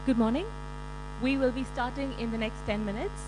Good morning. We will be starting in the next 10 minutes.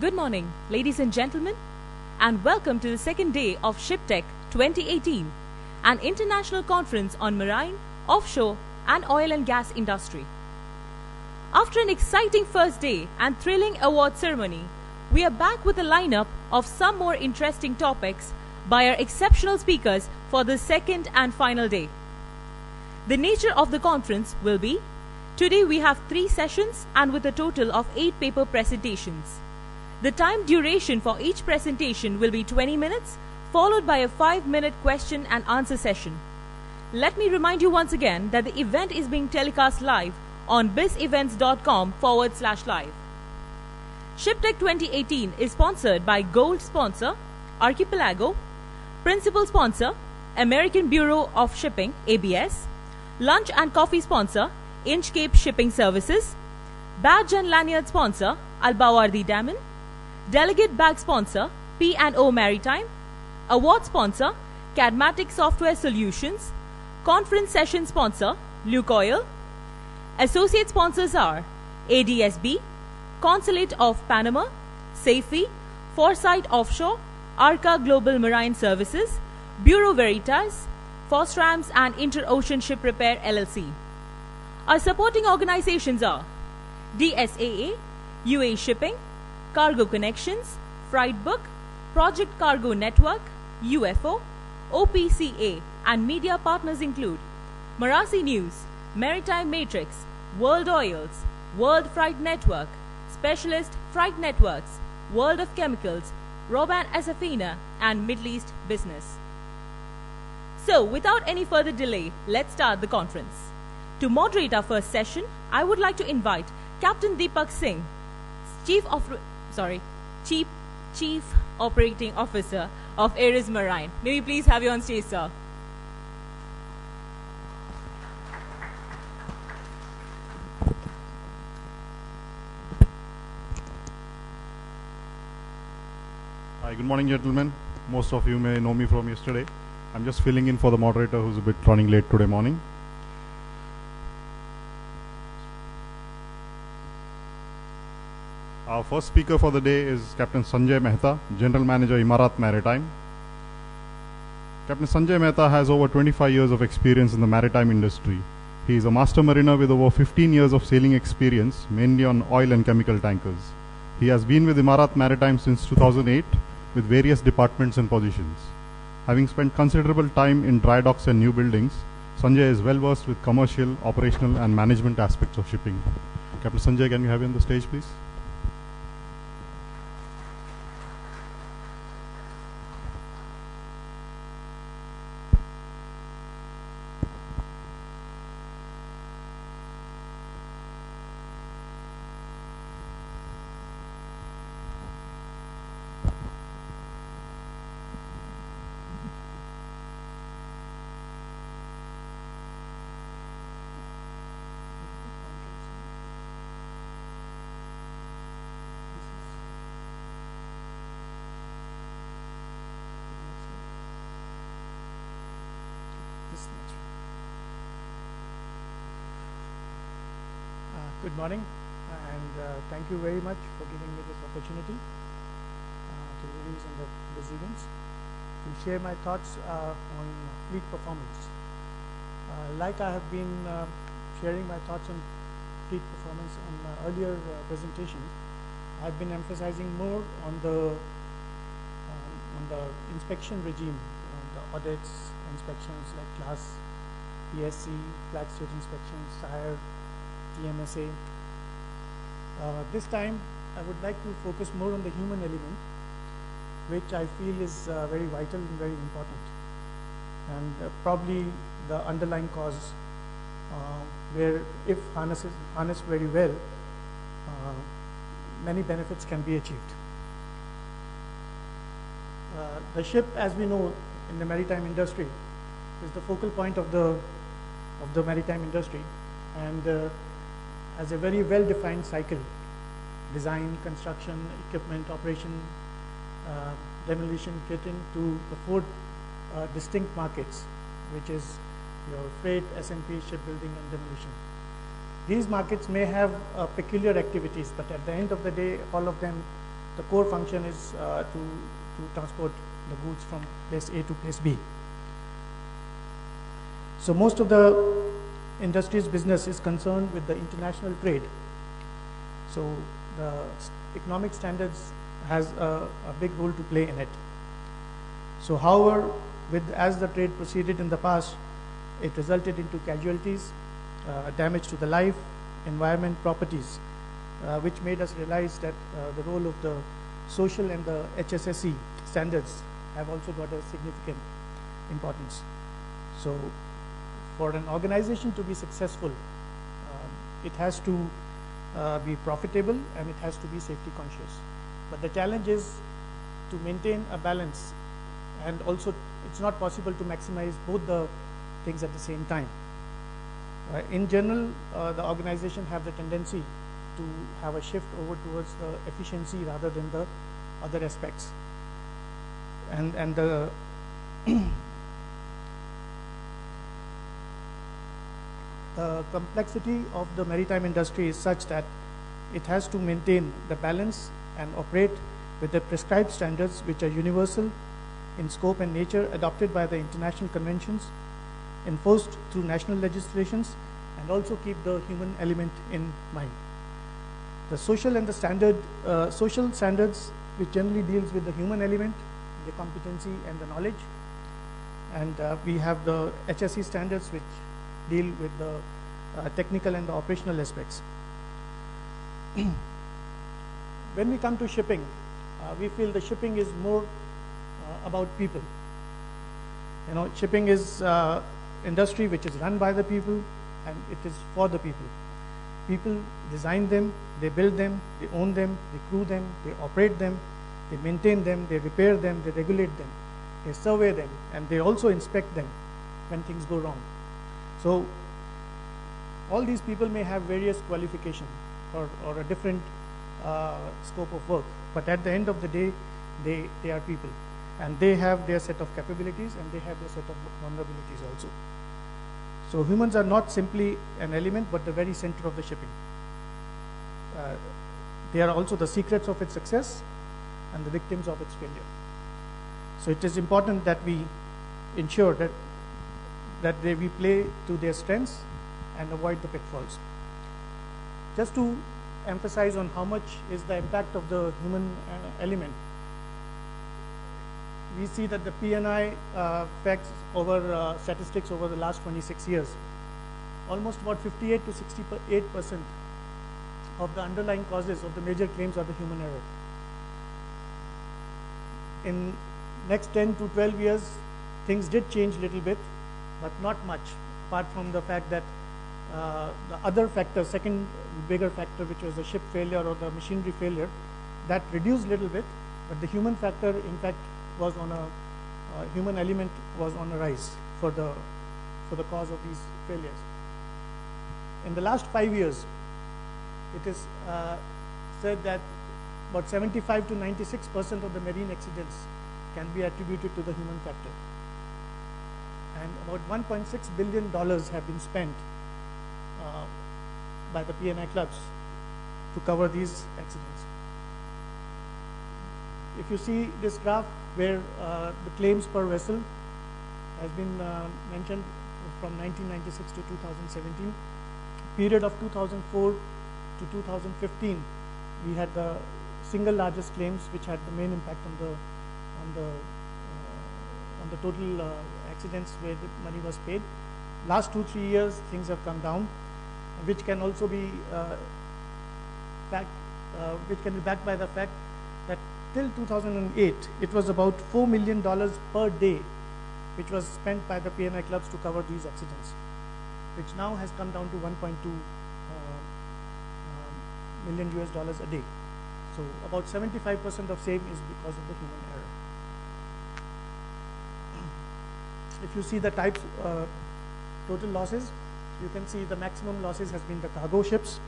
Good morning, ladies and gentlemen, and welcome to the second day of Shiptek 2018, an international conference on marine, offshore, and oil and gas industry. After an exciting first day and thrilling award ceremony, we are back with a lineup of some more interesting topics by our exceptional speakers for the second and final day. The nature of the conference will be: today we have 3 sessions and with a total of 8 paper presentations. The time duration for each presentation will be 20 minutes, followed by a 5-minute question and answer session. Let me remind you once again that the event is being telecast live on bizevents.com/live. Shiptek 2018 is sponsored by Gold Sponsor, Archipelago, Principal Sponsor, American Bureau of Shipping, ABS, Lunch and Coffee Sponsor, Inchcape Shipping Services, Badge and Lanyard Sponsor, Al-Bawardi Daman, Delegate Bag Sponsor, P&O Maritime, Award Sponsor, Cadmatic Software Solutions, Conference Session Sponsor, Lukoil. Associate sponsors are ADSB, Consulate of Panama, Safety, Foresight Offshore, Arca Global Marine Services, Bureau Veritas, Fostrams and Inter-Ocean Ship Repair LLC. Our supporting organizations are DSAA, UA Shipping, Cargo Connections, Freightbook, Project Cargo Network, UFO, OPCA, and media partners include Marasi News, Maritime Matrix, World Oils, World Freight Network, Specialist Freight Networks, World of Chemicals, Roban Asafina, and Middle East Business. So, without any further delay, let's start the conference. To moderate our first session, I would like to invite Captain Deepak Singh, Chief Operating Officer of Ares Marine. May we please have you on stage, sir? Hi, good morning, gentlemen. Most of you may know me from yesterday. I'm just filling in for the moderator who's a bit running late today morning. Our first speaker for the day is Captain Sanjay Mehta, General Manager, Emarat Maritime. Captain Sanjay Mehta has over 25 years of experience in the maritime industry. He is a master mariner with over 15 years of sailing experience, mainly on oil and chemical tankers. He has been with Emarat Maritime since 2008 with various departments and positions. Having spent considerable time in dry docks and new buildings, Sanjay is well versed with commercial, operational, and management aspects of shipping. Captain Sanjay, can we have you on the stage, please? Good morning, and thank you very much for giving me this opportunity to release on the busy events to share my thoughts on fleet performance. Like I have been sharing my thoughts on fleet performance on my earlier presentations, I've been emphasizing more on the inspection regime, the audits, inspections like class PSC, flag stage inspections, SIRE, TMSA. This time I would like to focus more on the human element, which I feel is very vital and very important, and probably the underlying cause where if harnessed very well, many benefits can be achieved. The ship, as we know in the maritime industry, is the focal point of the maritime industry, and has a very well-defined cycle: design, construction, equipment, operation, demolition, kitting, to the 4 distinct markets, which is your freight, S&P, shipbuilding, and demolition. These markets may have peculiar activities, but at the end of the day, all of them the core function is to transport the goods from place A to place B. So most of the industry's business is concerned with the international trade. So the economic standards has a big role to play in it. So however, as the trade proceeded in the past, it resulted into casualties, damage to the life, environment, properties, which made us realize that the role of the social and the HSSE standards have also got a significant importance. So for an organization to be successful, it has to be profitable and it has to be safety conscious. But the challenge is to maintain a balance, and also it's not possible to maximize both the things at the same time. In general, the organization have the tendency to have a shift over towards the efficiency rather than the other aspects. And the the complexity of the maritime industry is such that it has to maintain the balance and operate with the prescribed standards which are universal in scope and nature, adopted by the international conventions, enforced through national legislations, and also keep the human element in mind. The social and the social standards, which generally deals with the human element, the competency and the knowledge, and we have the HSE standards which deal with the technical and the operational aspects. When we come to shipping, we feel the shipping is more about people. You know, shipping is industry which is run by the people and it is for the people. People design them, they build them, they own them, they crew them, they operate them, they maintain them, they repair them, they regulate them, they survey them, and they also inspect them when things go wrong. So all these people may have various qualifications or a different scope of work, but at the end of the day, they are people, and they have their set of capabilities and they have their set of vulnerabilities also. So humans are not simply an element, but the very center of the shipping. They are also the secrets of its success and the victims of its failure. So it is important that we ensure that we play to their strengths and avoid the pitfalls. Just to emphasize on how much is the impact of the human element, we see that the P&I facts over statistics over the last 26 years, almost about 58 to 68% of the underlying causes of the major claims are the human error. In next 10 to 12 years, things did change a little bit, but not much, apart from the fact that the other factor, second bigger factor, which was the ship failure or the machinery failure, that reduced a little bit, but the human factor, in fact, was on a human element was on a rise for the cause of these failures. In the last 5 years, it is said that about 75 to 96% of the marine accidents can be attributed to the human factor, and about $1.6 billion have been spent by the P&I clubs to cover these accidents. If you see this graph where the claims per vessel has been mentioned from 1996 to 2017, period of 2004 to 2015, we had the single largest claims which had the main impact on the total accidents where the money was paid. Last 2-3 years, things have come down, which can also be backed by the fact that till 2008, it was about $4 million per day, which was spent by the P&I clubs to cover these accidents, which now has come down to $1.2 million a day. So about 75% of same is because of the human error. If you see the types, total losses, you can see the maximum losses has been the cargo ships,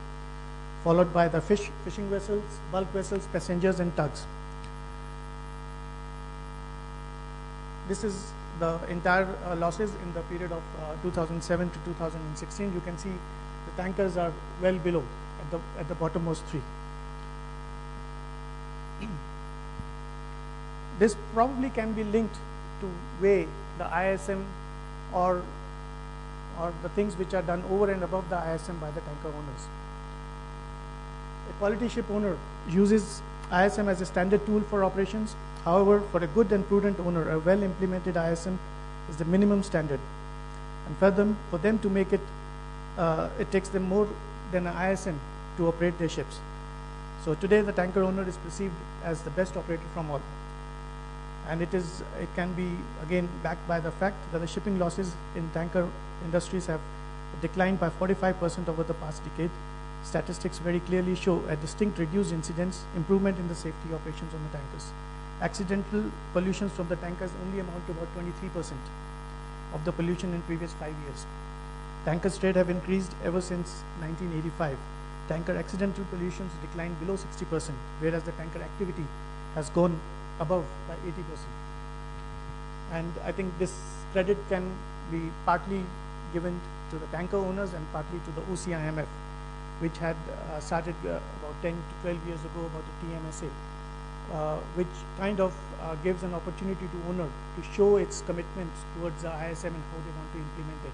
followed by the fishing vessels, bulk vessels, passengers, and tugs. This is the entire losses in the period of 2007 to 2016. You can see the tankers are well below at the bottommost three. This probably can be linked to weigh the ISM or the things which are done over and above the ISM by the tanker owners. A quality ship owner uses ISM as a standard tool for operations. However, for a good and prudent owner, a well-implemented ISM is the minimum standard. And further, for them to make it, it takes them more than an ISM to operate their ships. So today, the tanker owner is perceived as the best operator from all. And it can be, again, backed by the fact that the shipping losses in tanker industries have declined by 45% over the past decade. Statistics very clearly show a distinct reduced incidence, improvement in the safety operations on the tankers. Accidental pollutions from the tankers only amount to about 23% of the pollution in previous 5 years. Tankers trade have increased ever since 1985. Tanker accidental pollutions declined below 60%, whereas the tanker activity has gone above by 80%. And I think this credit can be partly given to the tanker owners and partly to the OCIMF, which had started about 10 to 12 years ago about the TMSA, which kind of gives an opportunity to owner to show its commitment towards the ISM and how they want to implement it.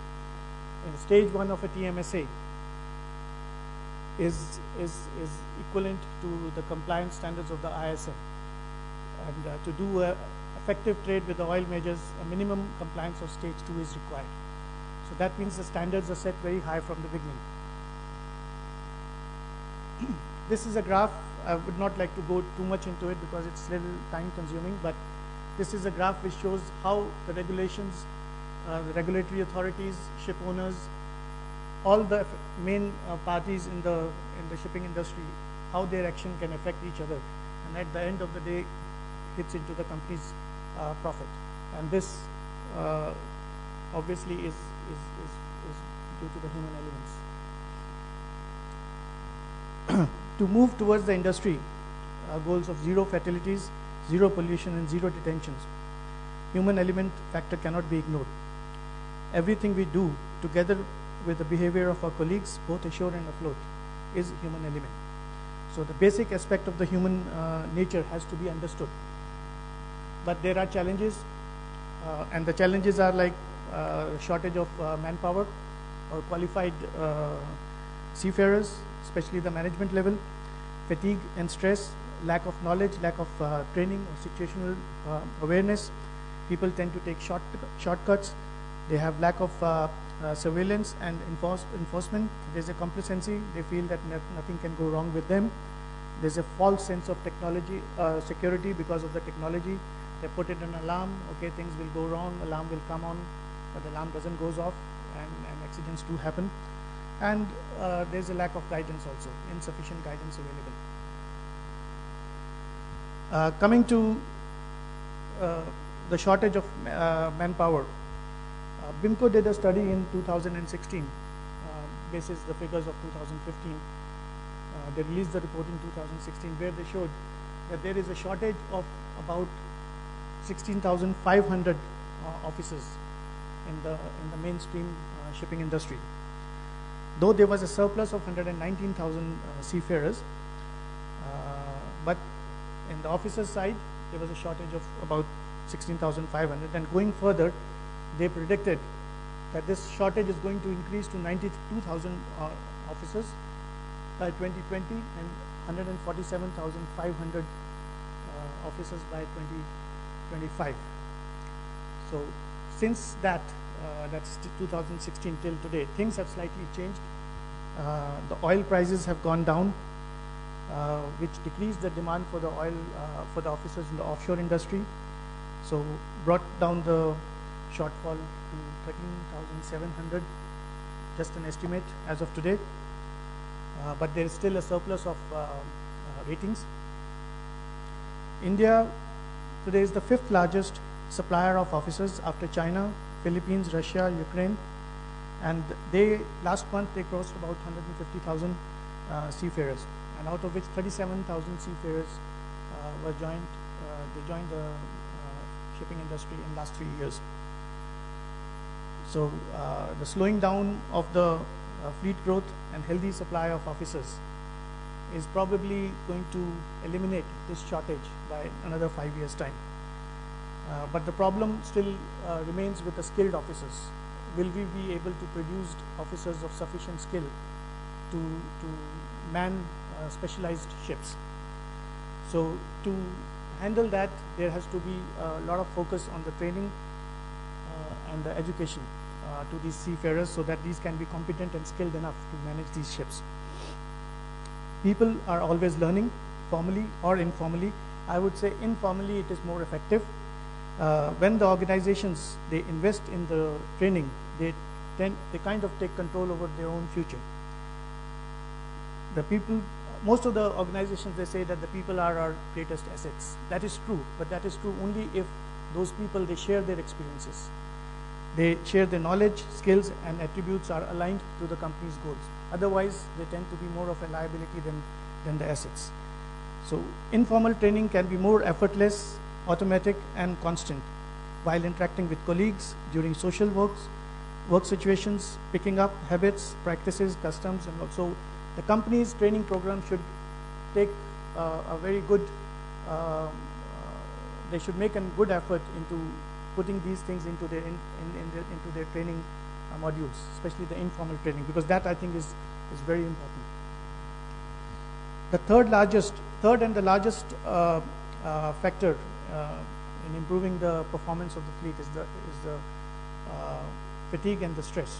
In stage 1 of a TMSA is equivalent to the compliance standards of the ISM. And to do effective trade with the oil majors, a minimum compliance of stage 2 is required. So that means the standards are set very high from the beginning. This is a graph. I would not like to go too much into it because it's a little time consuming, but this is a graph which shows how the regulations, the regulatory authorities, ship owners, all the main parties in the shipping industry, how their action can affect each other, and at the end of the day hits into the company's profit. And this obviously is due to the human elements. To move towards the industry goals of zero fatalities, zero pollution, and zero detentions, human element factor cannot be ignored. Everything we do together with the behavior of our colleagues, both ashore and afloat, is human element. So the basic aspect of the human nature has to be understood. But there are challenges, and the challenges are like shortage of manpower or qualified seafarers, especially the management level, fatigue and stress, lack of knowledge, lack of training or situational awareness. People tend to take shortcuts. They have lack of surveillance and enforcement. There's a complacency. They feel that nothing can go wrong with them. There's a false sense of technology, security because of the technology. They put in an alarm, okay, things will go wrong, alarm will come on, but the alarm doesn't goes off, and accidents do happen. And there's a lack of guidance also, insufficient guidance available. Coming to the shortage of manpower, BIMCO did a study in 2016, basis the figures of 2015. They released the report in 2016 where they showed that there is a shortage of about 16,500 officers in the mainstream shipping industry. Though there was a surplus of 119,000 seafarers, but in the officers' side, there was a shortage of about 16,500. And going further, they predicted that this shortage is going to increase to 92,000 officers by 2020 and 147,500 officers by 2025. So since that's 2016 till today, things have slightly changed. The oil prices have gone down, which decreased the demand for the oil for the officers in the offshore industry. So brought down the shortfall to 13,700, just an estimate as of today. But there is still a surplus of ratings. India today is the 5th largest supplier of officers after China, Philippines, Russia, Ukraine, and last month they crossed about 150,000 seafarers, and out of which 37,000 seafarers they joined the shipping industry in last 3 years. So the slowing down of the fleet growth and healthy supply of officers is probably going to eliminate this shortage by another 5 years' time. But the problem still remains with the skilled officers. Will we be able to produce officers of sufficient skill to man specialized ships? So to handle that, there has to be a lot of focus on the training and the education to these seafarers, so that these can be competent and skilled enough to manage these ships. People are always learning, formally or informally. I would say informally it is more effective. When the organizations, they invest in the training, they kind of take control over their own future. The people, most of the organizations, they say that the people are our greatest assets. That is true, but that is true only if those people, they share their experiences. They share their knowledge, skills, and attributes are aligned to the company's goals. Otherwise, they tend to be more of a liability than the assets. So informal training can be more effortless, automatic, and constant while interacting with colleagues during social work situations, picking up habits, practices, customs, and also the company's training program should take a very good, they should make a good effort into putting these things into their into their training modules, especially the informal training, because that I think is very important. The third and the largest factor in improving the performance of the fleet is the fatigue and the stress.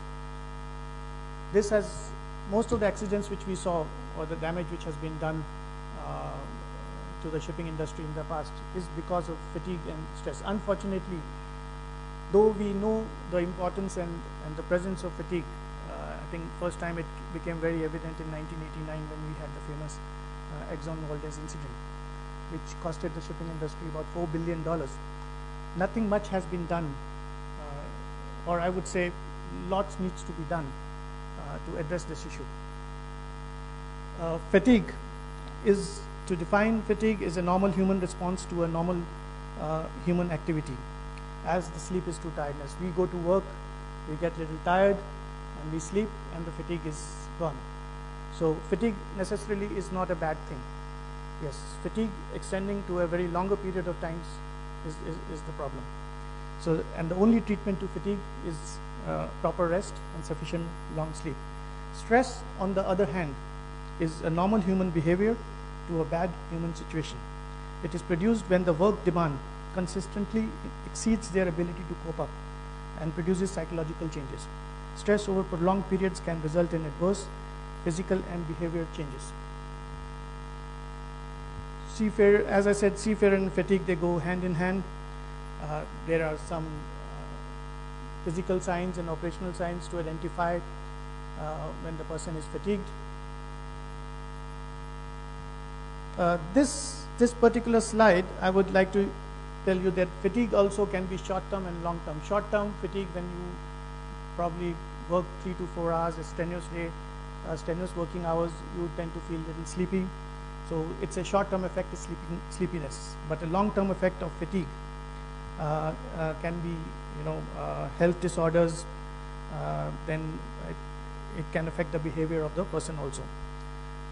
This has, most of the accidents which we saw, or the damage which has been done to the shipping industry in the past, is because of fatigue and stress. Unfortunately, though we know the importance and the presence of fatigue, I think first time it became very evident in 1989 when we had the famous Exxon Valdez incident, which costed the shipping industry about $4 billion. Nothing much has been done, or I would say lots needs to be done to address this issue. Fatigue is, to define fatigue, is a normal human response to a normal human activity. As the sleep is to tiredness, we go to work, we get a little tired, and we sleep, and the fatigue is gone. So fatigue necessarily is not a bad thing. Yes, fatigue extending to a very longer period of times is the problem. So, and the only treatment to fatigue is proper rest and sufficient long sleep. Stress, on the other hand, is a normal human behavior to a bad human situation. It is produced when the work demand consistently exceeds their ability to cope up and produces psychological changes. Stress over prolonged periods can result in adverse physical and behavioral changes. Seafarer, as I said, seafarer and fatigue, they go hand in hand. There are some physical signs and operational signs to identify when the person is fatigued. This particular slide, I would like to tell you that fatigue also can be short-term and long-term. Short-term fatigue, when you probably work 3 to 4 hours, a strenuous day, strenuous working hours, you tend to feel a little sleepy. So it's a short-term effect is sleepiness, but a long-term effect of fatigue can be, health disorders. Then it can affect the behavior of the person also.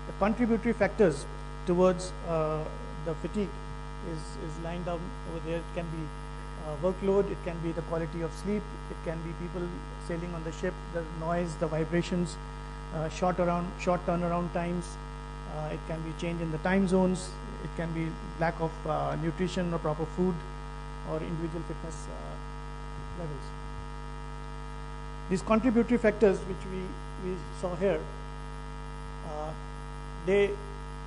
The contributory factors towards the fatigue is lined down over there. It can be workload, it can be the quality of sleep, it can be people sailing on the ship, the noise, the vibrations, short turnaround times, it can be change in the time zones, it can be lack of nutrition or proper food, or individual fitness levels. These contributory factors which we saw here, the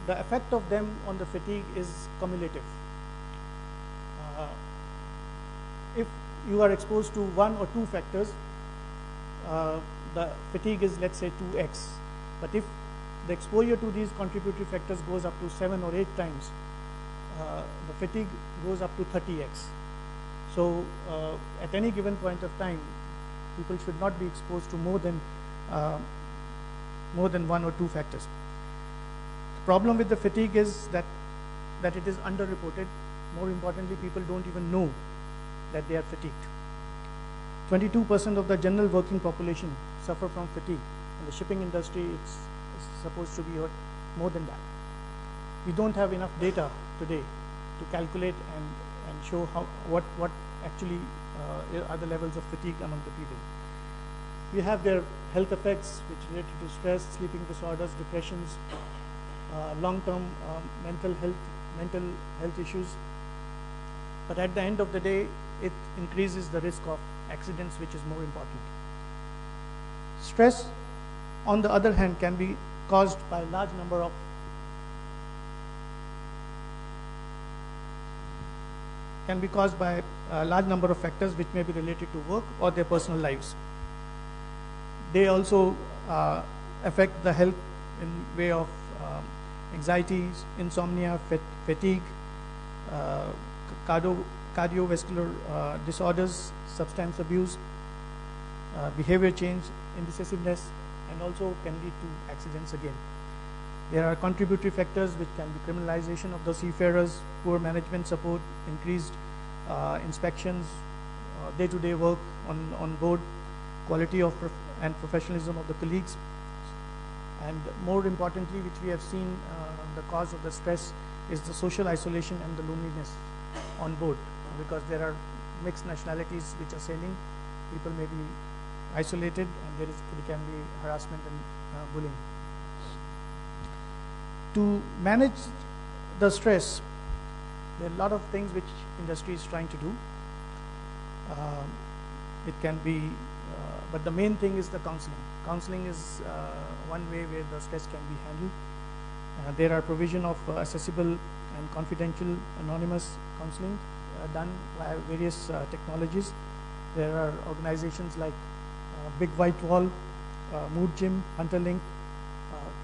effect of them on the fatigue is cumulative. If you are exposed to 1 or 2 factors, the fatigue is, let's say, 2x. But if the exposure to these contributory factors goes up to 7 or 8 times, the fatigue goes up to 30x. So at any given point of time, people should not be exposed to more than 1 or 2 factors. The problem with the fatigue is that it is underreported. More importantly, people don't even know that they are fatigued. 22% of the general working population suffer from fatigue. In the shipping industry, it's supposed to be more than that. we don't have enough data today to calculate and show what actually are the levels of fatigue among the people. We have their health effects which related to stress, sleeping disorders, depressions, long-term mental health issues. But at the end of the day, it increases the risk of accidents, which is more important. Stress, on the other hand, can be caused by a large number of factors which may be related to work or their personal lives. They also affect the health in way of anxieties, insomnia, fatigue, cardiovascular disorders, substance abuse, behavior change, indecisiveness, and also can lead to accidents again. There are contributory factors which can be criminalization of the seafarers, poor management support, increased inspections, day-to-day work on board, quality of and professionalism of the colleagues, and more importantly, which we have seen the cause of the stress is the social isolation and the loneliness on board, because there are mixed nationalities which are sailing. People may be isolated, and there can be harassment and bullying. To manage the stress, there are a lot of things which industry is trying to do. It can be, but the main thing is the counseling. Counseling is one way where the stress can be handled. There are provision of accessible and confidential anonymous counseling done by various technologies. There are organizations like Big White Wall, Mood Gym, Hunterlink,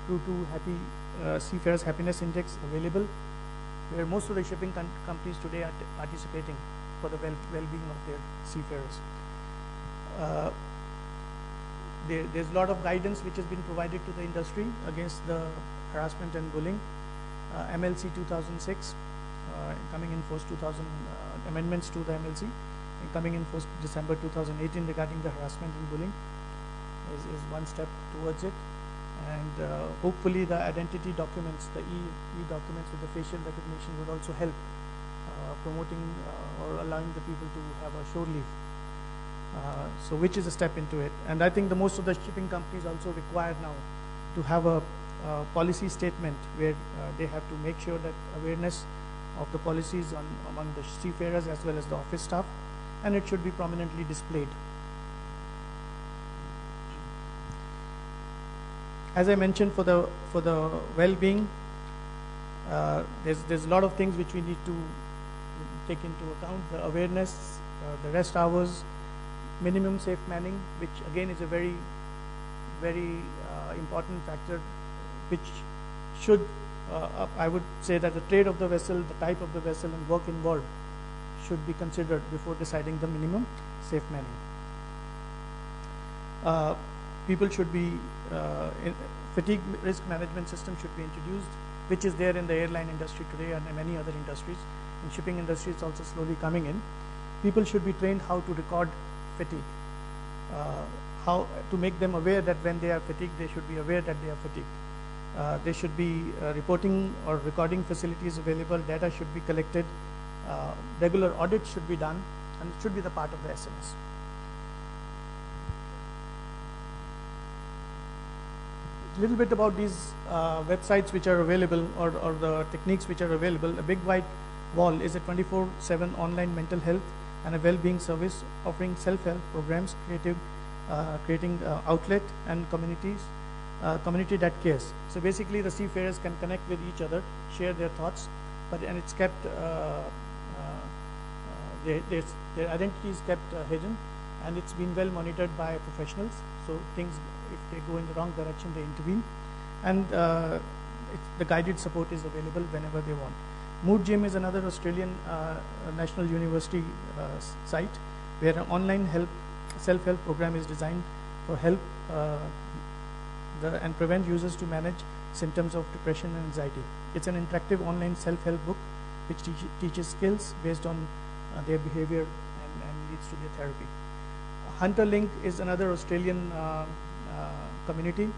Crew 2 Happy Seafarers Happiness Index available, where most of the shipping companies today are participating for the well-being of their seafarers. There's a lot of guidance which has been provided to the industry against the harassment and bullying. MLC 2006, coming in force 2000, amendments to the MLC, coming in force December 2018 regarding the harassment and bullying is one step towards it. And hopefully the identity documents, the e-documents with the facial recognition would also help promoting or allowing the people to have a shore leave. So which is a step into it. And I think the most of the shipping companies also require now to have a policy statement where they have to make sure that awareness of the policies among the seafarers as well as the office staff, and it should be prominently displayed. As I mentioned, for the well-being, there's a lot of things which we need to take into account: the awareness, the rest hours, minimum safe manning, which again is a very important factor, which should I would say that the trade of the vessel, the type of the vessel, and work involved should be considered before deciding the minimum safe manning. People should be fatigue risk management system should be introduced, which is there in the airline industry today and in many other industries. In shipping industry, it's also slowly coming in. People should be trained how to record fatigue, how to make them aware that when they are fatigued, they should be aware that they are fatigued. There should be reporting or recording facilities available. Data should be collected. Regular audits should be done, and it should be the part of the SMS. A little bit about these websites which are available, or the techniques which are available. A Big White Wall is a 24/7 online mental health and a well-being service offering self-help programs, creating outlet and community that cares. So basically, the seafarers can connect with each other, share their thoughts, and it's kept their identity is kept hidden, and it's been well monitored by professionals. So things, if they go in the wrong direction, they intervene, and the guided support is available whenever they want. Mood Gym is another Australian national university site where an online self-help program is designed for help and prevent users to manage symptoms of depression and anxiety. It's an interactive online self-help book which teaches skills based on their behavior and leads to their therapy. Hunterlink is another Australian community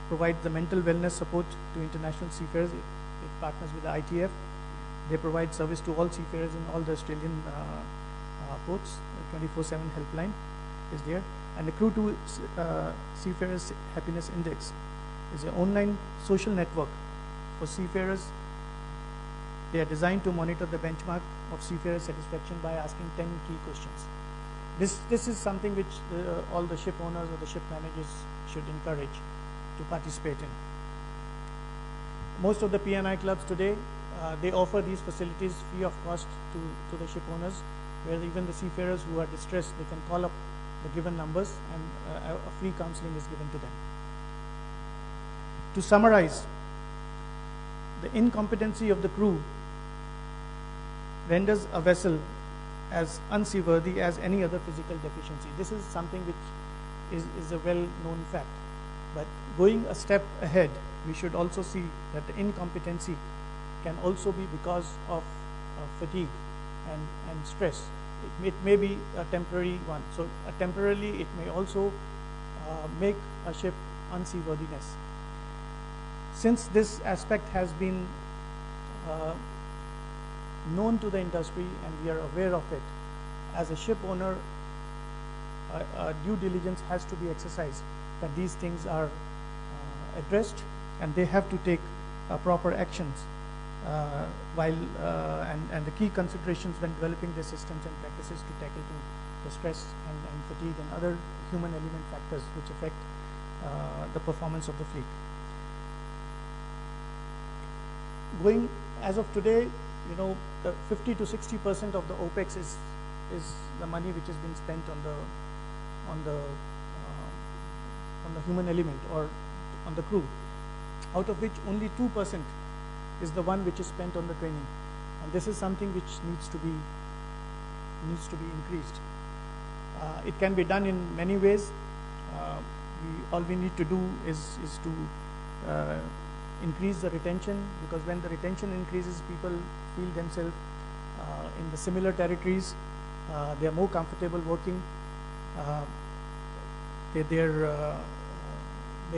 provides the mental wellness support to international seafarers. It partners with the ITF. They provide service to all seafarers in all the Australian ports. 24/7 helpline is there. And the Crew to Seafarers Happiness Index is an online social network for seafarers. They are designed to monitor the benchmark of seafarer satisfaction by asking 10 key questions. This is something which all the ship owners or the ship managers should encourage to participate in. Most of the P&I clubs today, they offer these facilities free of cost to the ship owners, where even the seafarers who are distressed, they can call up the given numbers and a free counseling is given to them. To summarize, the incompetency of the crew renders a vessel as unseaworthy as any other physical deficiency. This is something which is a well-known fact. But going a step ahead, we should also see that the incompetency can also be because of fatigue and stress. It may be a temporary one. So temporarily, it may also make a ship unseaworthiness. Since this aspect has been known to the industry and we are aware of it, as a ship owner, due diligence has to be exercised that these things are addressed and they have to take proper actions and the key considerations when developing their systems and practices to tackle the stress and fatigue and other human element factors which affect the performance of the fleet. Going as of today, 50 to 60% of the OPEX is the money which has been spent on the human element or on the crew, out of which only 2% is the one which is spent on the training, and this is something which needs to be increased. It can be done in many ways. All we need to do is to increase the retention, because when the retention increases, people feel themselves in the similar territories. They are more comfortable working. They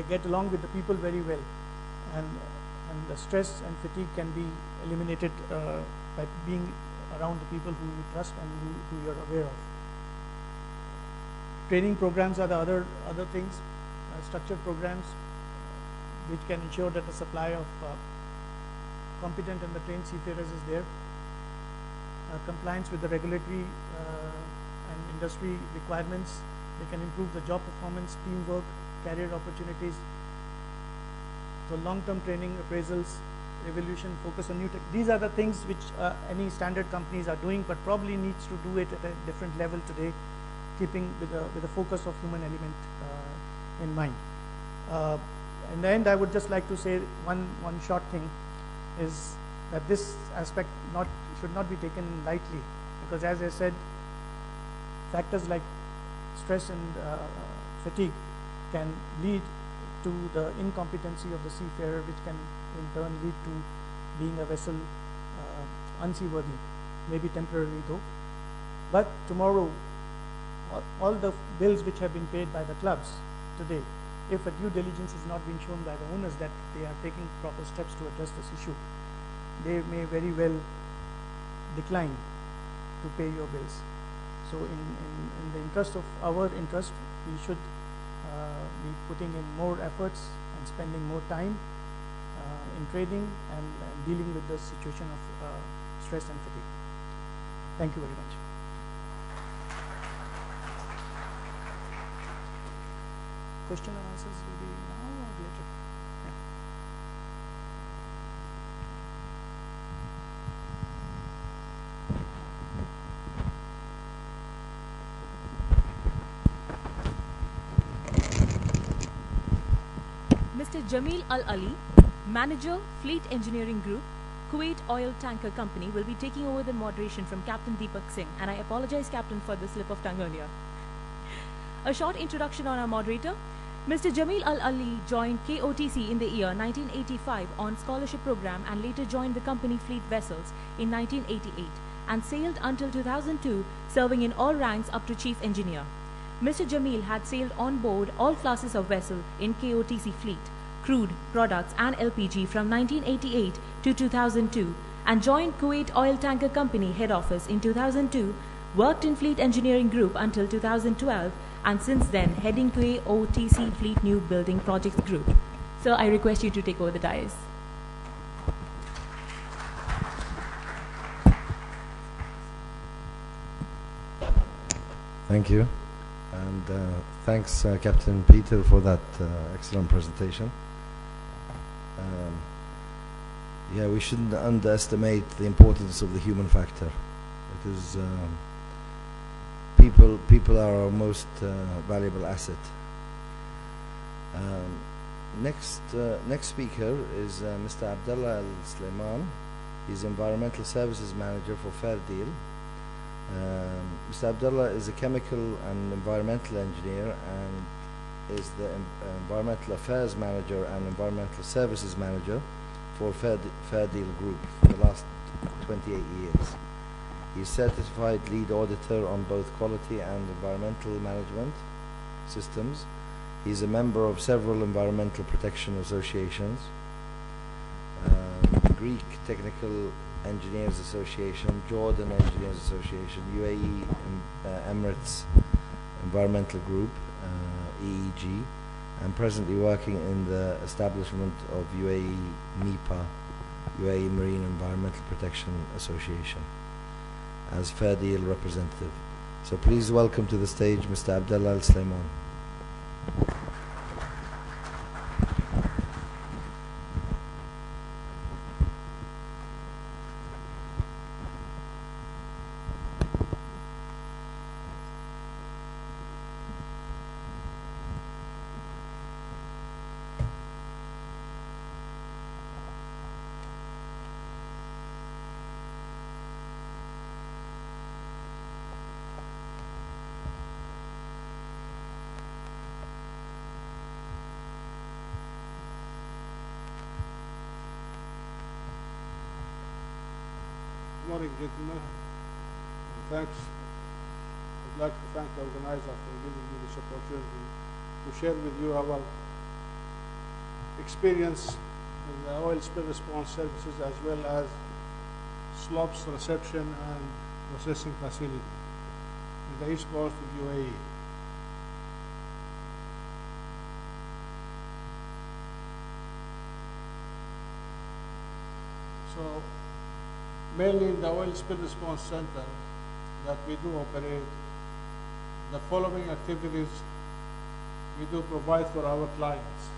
get along with the people very well, and the stress and fatigue can be eliminated by being around the people who you trust and who you are aware of. Training programs are the other things, structured programs which can ensure that the supply of competent and the trained seafarers is there. Compliance with the regulatory and industry requirements. They can improve the job performance, teamwork, career opportunities. So long-term training, appraisals, evolution, focus on new tech. These are the things which any standard companies are doing, but probably needs to do it at a different level today, keeping with the focus of human element in mind. In the end, I would just like to say one short thing is that this aspect should not be taken lightly, because as I said, factors like stress and fatigue can lead to the incompetency of the seafarer, which can in turn lead to being a vessel unseaworthy, maybe temporarily though. But tomorrow, all the bills which have been paid by the clubs today, if a due diligence is not being shown by the owners that they are taking proper steps to address this issue, they may very well decline to pay your bills. So in the interest of our interest, we should be putting in more efforts and spending more time in trading and dealing with the situation of stress and fatigue. Thank you very much. Question and answers will be now or later? Mr. Jamil Al-Ali, Manager, Fleet Engineering Group, Kuwait Oil Tanker Company, will be taking over the moderation from Captain Deepak Singh, and I apologize, Captain, for the slip of tongue earlier. A short introduction on our moderator. Mr. Jamil Al-Ali joined KOTC in the year 1985 on scholarship program and later joined the company fleet vessels in 1988 and sailed until 2002, serving in all ranks up to chief engineer. Mr. Jamil had sailed on board all classes of vessel in KOTC fleet, crude, products and LPG from 1988 to 2002 and joined Kuwait Oil Tanker Company head office in 2002, worked in Fleet Engineering Group until 2012 and since then heading KOTC Fleet New Building Projects Group. Sir, I request you to take over the dais. Thank you. And thanks, Captain Peter, for that excellent presentation. Yeah, we shouldn't underestimate the importance of the human factor, because people are our most valuable asset. Next speaker is Mr. Abdullah Al Sulaiman. He's Environmental Services Manager for Fair Deal. Mr. Abdullah is a chemical and environmental engineer and is the Environmental Affairs Manager and Environmental Services Manager for Fair Deal Group for the last 28 years. He's certified lead auditor on both quality and environmental management systems. He's a member of several environmental protection associations, Greek Technical Engineers Association, Jordan Engineers Association, UAE Emirates Environmental Group, EEG, and presently working in the establishment of UAE MIPA, UAE Marine Environmental Protection Association, as Fair Deal representative. So please welcome to the stage Mr. Abdullah Al Sulaiman. Good morning, gentlemen. Thanks. I'd like to thank the organizer for giving me this opportunity to share with you our experience in the oil spill response services as well as slopes reception and processing facility in the east coast of UAE. So, mainly in the oil spill response center that we do operate, the following activities we do provide for our clients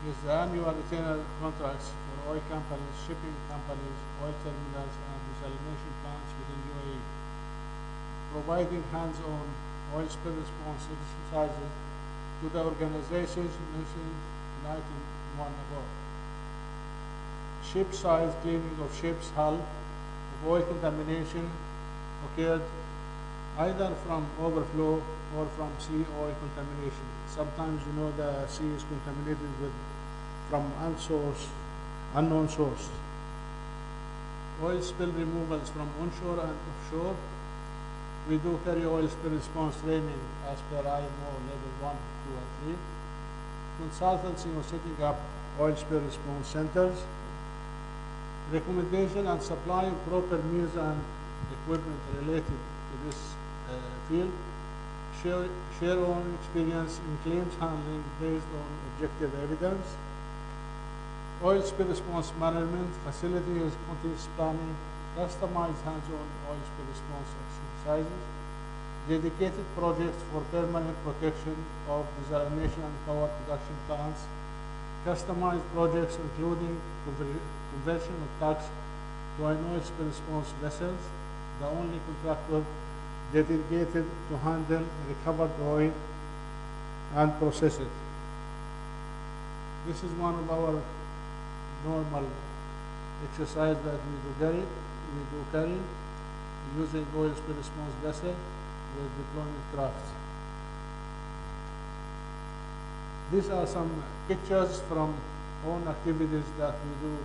is the annual retainer contracts for oil companies, shipping companies, oil terminals, and desalination plants within UAE, providing hands-on oil spill response exercises to the organizations mentioned in item 1 above. Ship side cleaning of ship's hull if oil contamination occurred either from overflow or from sea oil contamination. Sometimes you know the sea is contaminated from unknown source. Oil spill removals from onshore and offshore. We do carry oil spill response training as per IMO level 1, 2, and 3. Consultancy on setting up oil spill response centers. Recommendation and supply of proper means and equipment related to this field. Share own experience in claims handling based on objective evidence. Oil spill response management, facility continuous planning, customized hands-on oil spill response exercises, dedicated projects for permanent protection of desalination and power production plants, customized projects including conversion of tugs to an oil spill response vessels, the only contractor dedicated to handle recovered oil and process it. This is one of our normal exercise that we do carry using oil spill response vessel with deployment crafts. These are some pictures from own activities that we do,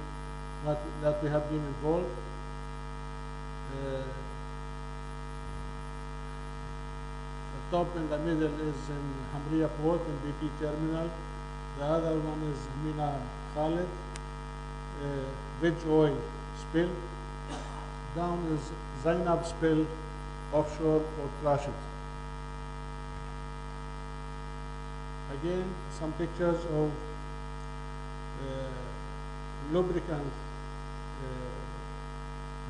that we have been involved. top in the middle is in Hamriya Port in BP Terminal. The other one is Mina Khalid, veg oil spill. Down is Zainab spill, offshore Port Rashid. Again, some pictures of lubricant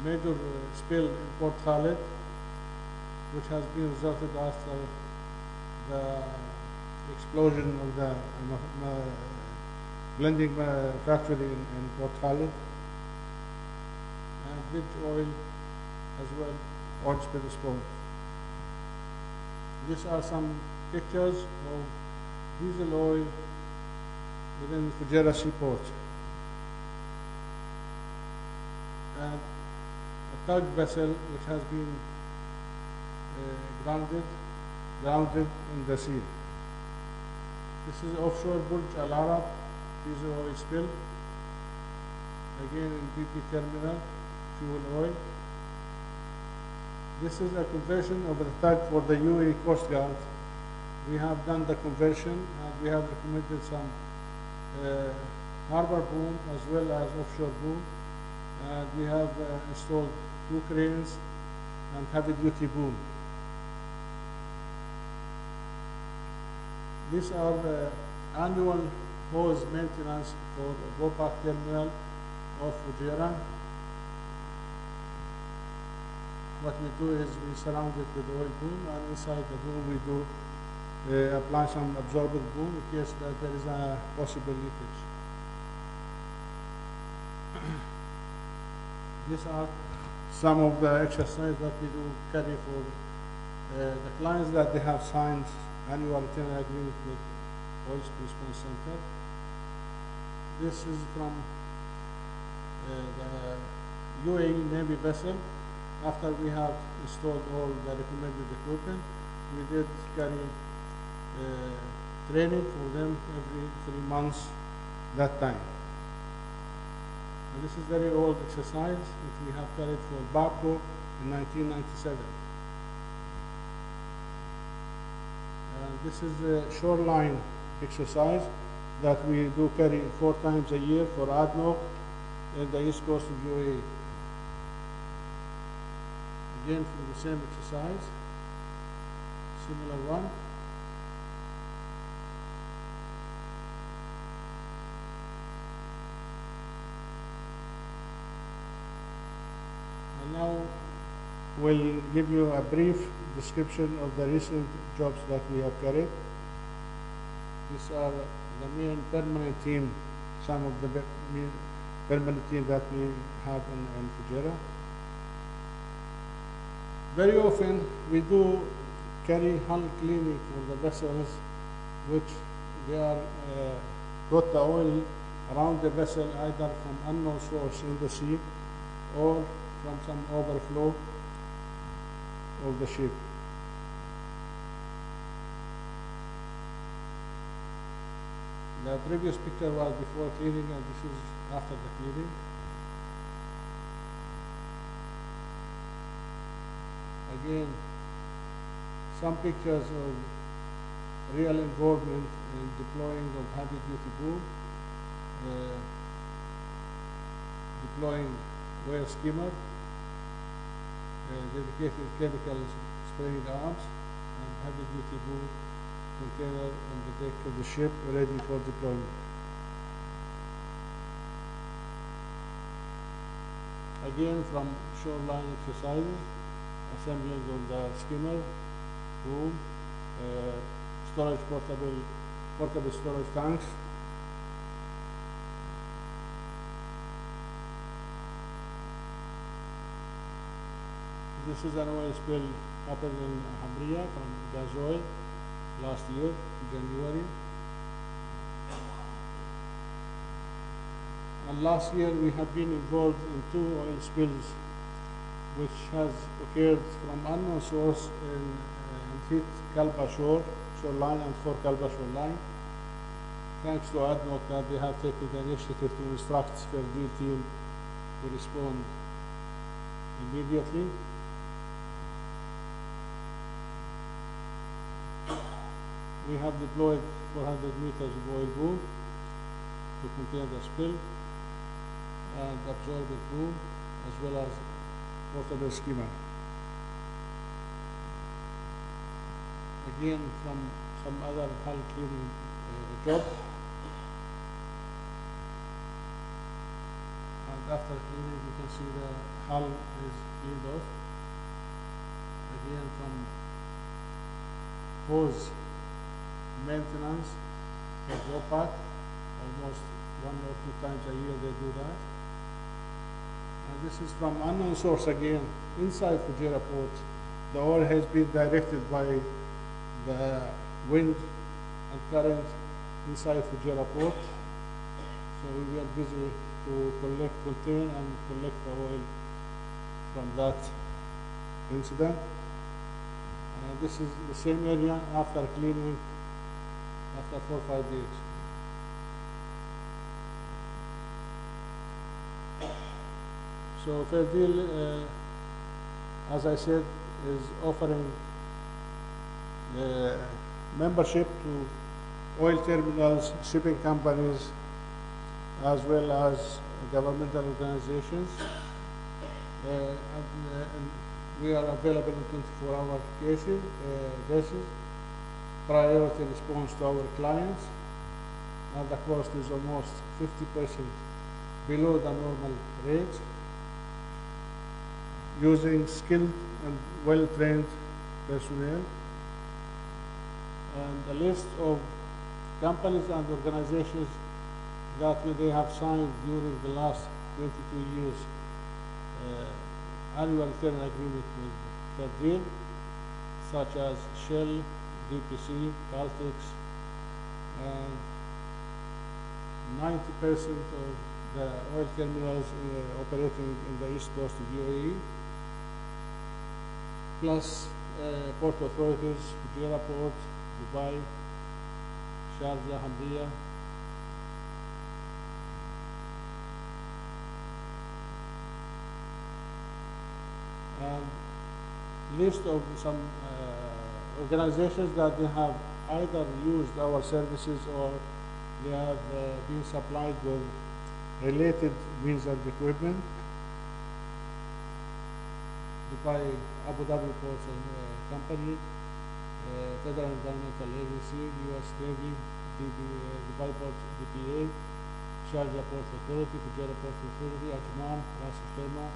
major spill in Port Khalid, which has been resulted after the explosion of the blending factory in Port Khalid, and veg oil as well, oil spill response. These are some pictures of diesel oil within Fujairah Seaport. And a tug vessel which has been grounded in the sea. This is offshore Burj Al Arab, diesel oil spill. Again in BP terminal, fuel oil. This is a conversion of the tug for the UAE Coast Guard. We have done the conversion and we have recommended some harbor boom as well as offshore boom. And we have installed 2 cranes and heavy duty boom. These are the annual hose maintenance for Bopak terminal of Fujairah. What we do is we surround it with oil boom, and inside the boom we do apply some absorbent boom in case that there is a possible leakage. These are some of the exercises that we do carry for the clients that they have signed annual retainer agreement with Oil Spill Response Center. This is from the UAE Navy vessel. After we have installed all the recommended equipment, we did carry training for them every 3 months that time. And this is very old exercise which we have carried for Babco in 1997. And this is a shoreline exercise that we do carry 4 times a year for ADNOC in the east coast of UAE. Again for the same exercise, similar one. And now we'll give you a brief description of the recent jobs that we have carried. These are the main permanent team, some of the main permanent team that we have in Fujairah. Very often we do carry hull cleaning for the vessels, which they are got the oil around the vessel either from unknown source in the sea or from some overflow of the ship. The previous picture was before cleaning, and this is after the cleaning. Again, some pictures of real involvement in deploying of heavy duty boom, deploying whale skimmer, dedicated chemical spraying arms, and heavy duty boom container on the deck of the ship ready for deployment. Again, from shoreline exercises, assembling of the skimmer, boom, storage portable storage tanks. This is an oil spill happened in Hamriya from gas oil last year, January. And last year we have been involved in 2 oil spills which has occurred from unknown source in Fit Kalba shoreline and for Kalba shoreline. Thanks to ADNOC that they have taken the initiative to instruct their deal team to respond immediately. we have deployed 400 meters of oil boom to contain the spill and absorbent boom, as well as portable skimmer. Again, from some other hull cleaning job. And after cleaning, you can see the hull is cleaned off. Again, from hose maintenance for drop-back, almost 1 or 2 times a year they do that. And this is from unknown source again, inside Fujairah port. The oil has been directed by the wind and current inside Fujairah port. So we are busy to contain and collect the oil from that incident. This is the same area after cleaning after 4 or 5 days. So Fairdeal, as I said, is offering membership to oil terminals, shipping companies, as well as governmental organizations. And we are available on 24-hour basis, priority response to our clients, and the cost is almost 50% below the normal rate, using skilled and well-trained personnel. And a list of companies and organizations that they have signed during the last 22 years annual return agreement with Fairdeal, such as Shell, DPC, Caltex, and 90% of the oil terminals operating in the east coast of UAE, plus port authorities, Fujairah Port, Dubai, Sharjah, Hamriyah, and list of some organizations that they have either used our services or they have been supplied with related means and equipment. Dubai, Abu Dhabi Ports and Company, Federal Environmental Agency, U.S. Navy, Dubai Port DPA, Sharjah Port Authority, Fujairah Port Authority, Ajman, Ras Al Khaimah,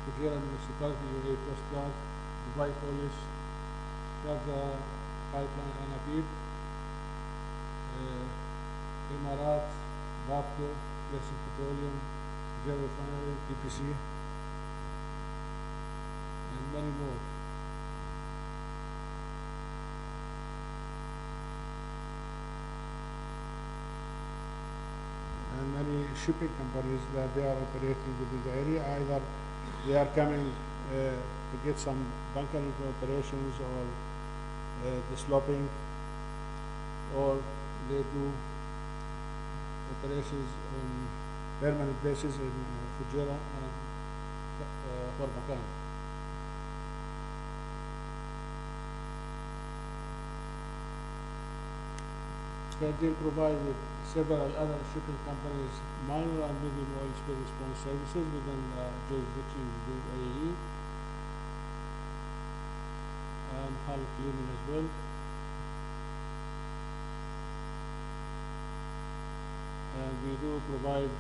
Fujairah Municipality, UAE Coast Guard, Dubai Police, Sharjah Pipeline and Abib, Emirat, Vapco, Persian Petroleum, Fujairah Refinery, DPC, and many more. And many shipping companies that they are operating within the area, either they are coming to get some bunkering operations or deslopping, or they do operations on permanent basis in Fujairah and Horbakan. Fairdeal provided several other shipping companies minor and medium oil spill response services within the jurisdiction of the UAE, and hull cleaning as well. And we do provide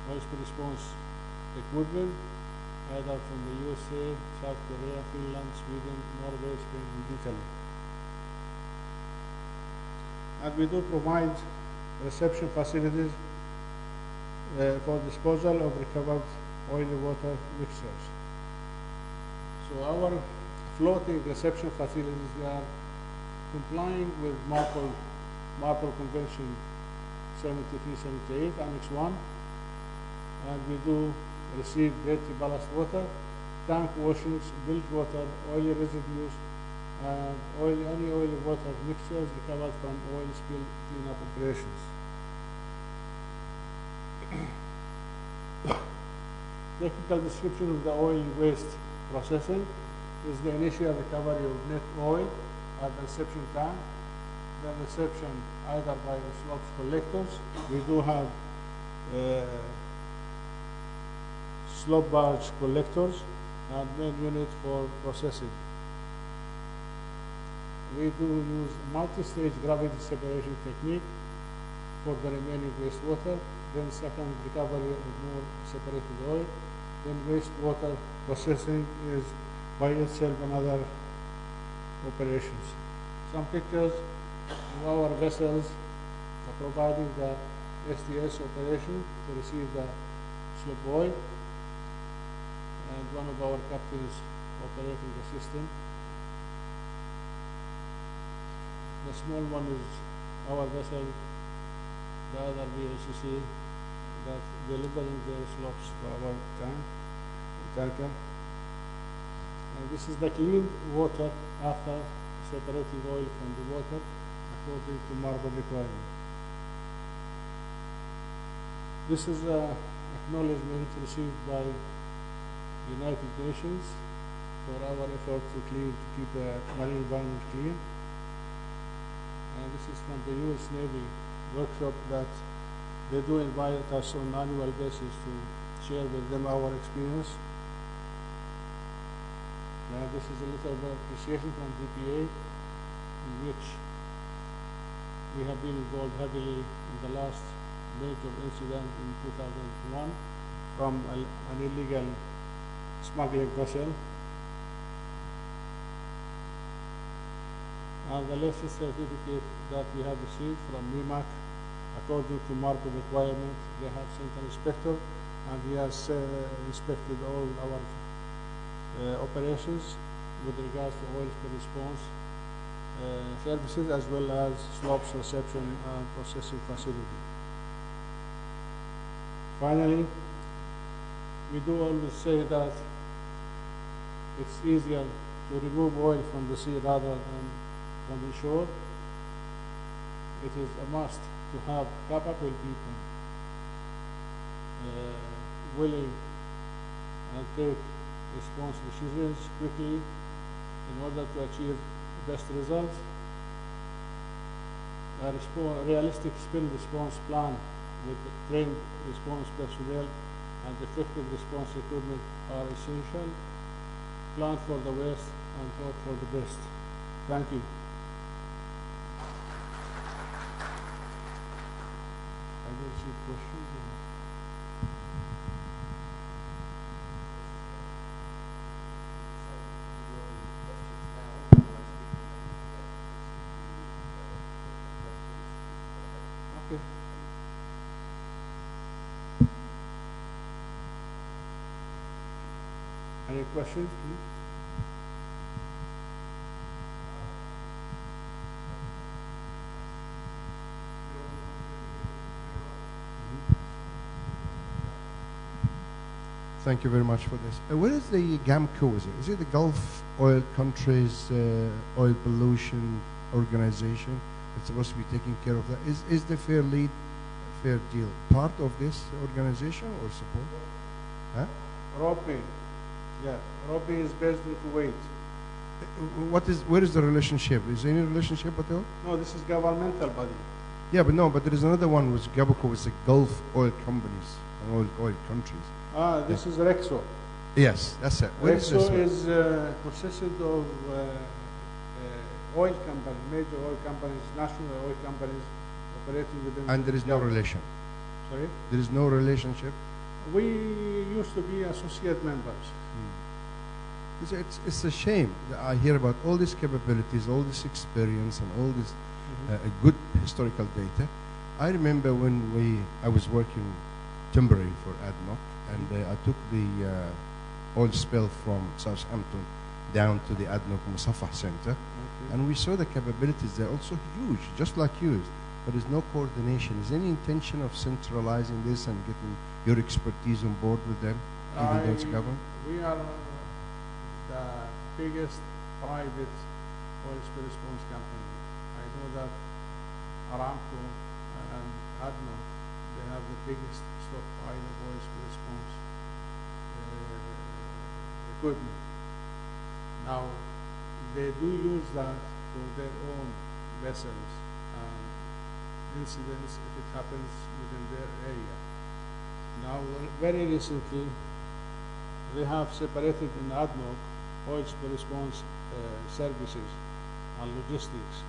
oil spill response equipment either from the USA, South Korea, Finland, Sweden, Norway, Spain, and Italy. And we do provide reception facilities for disposal of recovered oily water mixtures. So our floating reception facilities, they are complying with MARPOL Convention 73-78, Annex 1, and we do receive dirty ballast water, tank washings, bilge water, oily residues, and any oily water mixtures recovered from oil spill cleanup operations. Technical description of the oil waste processing is the initial recovery of net oil at the reception tank, then reception either by the slopes collectors. We do have slope barge collectors and main unit for processing. We do use multi-stage gravity separation technique for the remaining wastewater, then second recovery of more separated oil, then wastewater processing is by itself another operations. Some pictures of our vessels are providing the STS operation to receive the slope oil, and one of our captains operating the system. The small one is our vessel, the other VLCC that delivering their slopes to our tanker. And this is the clean water after separating oil from the water according to marble requirement. This is an acknowledgement received by United Nations for our effort to keep the marine environment clean. And this is from the U.S. Navy workshop that they do invite us on an annual basis to share with them our experience. And this is a little bit of appreciation from DPA, in which we have been involved heavily in the last major incident in 2001 from an illegal smuggling vessel. And the latest certificate that we have received from MIMAC, according to market requirement, they have sent an inspector, and he has inspected all our operations with regards to oil spill response services, as well as slopes reception and processing facility. Finally, we do always say that it's easier to remove oil from the sea rather than from the shore. It is a must to have capable people willing and take response decisions quickly in order to achieve the best results. A realistic spill response plan with trained response personnel and effective response equipment are essential. Plan for the worst and hope for the best. Thank you. I will see questions. Okay. Any questions, please? Thank you very much for this. What is the GAMCO? Is it the Gulf Oil Countries Oil Pollution Organization? It's supposed to be taking care of that. Is the Fair Deal part of this organization or support? Huh? ROPI. Yeah, ROPI is based in Kuwait. Where is the relationship? Is there any relationship at all? No, this is governmental body. Yeah, but there is another one which GAMCO is the Gulf Oil Companies and oil countries. This is REXO. Yes, that's it. REXO is consisted of oil companies, major oil companies, national oil companies operating within. And there is no relation. Sorry? There is no relationship. We used to be associate members. It's a shame that I hear about all these capabilities, all this experience, and all this good historical data. I remember when I was working temporary for ADNOC, and I took the oil spill from Southampton down to the ADNOC Musafah Center, and we saw the capabilities. They're also huge, just like yours, but there's no coordination. Is there any intention of centralizing this and getting your expertise on board with them, even though it's government? We are the biggest private oil spill response company. I know that Aramco and ADNOC, they have the biggest stockpile of oil spill response equipment. Now, they do use that for their own vessels and incidents if it happens within their area. Now, very recently, they have separated in ADNOC oil spill response services and logistics,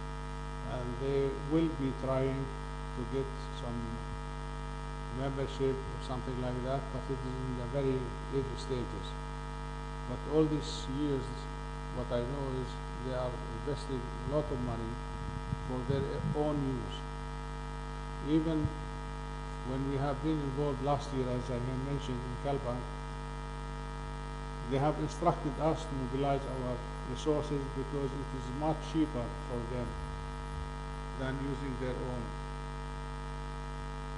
and they will be trying to get some membership or something like that, but it is in the very early stages. But all these years, what I know is they are investing a lot of money for their own use. Even when we have been involved last year, as I have mentioned in Kalban, they have instructed us to mobilize our resources because it is much cheaper for them than using their own.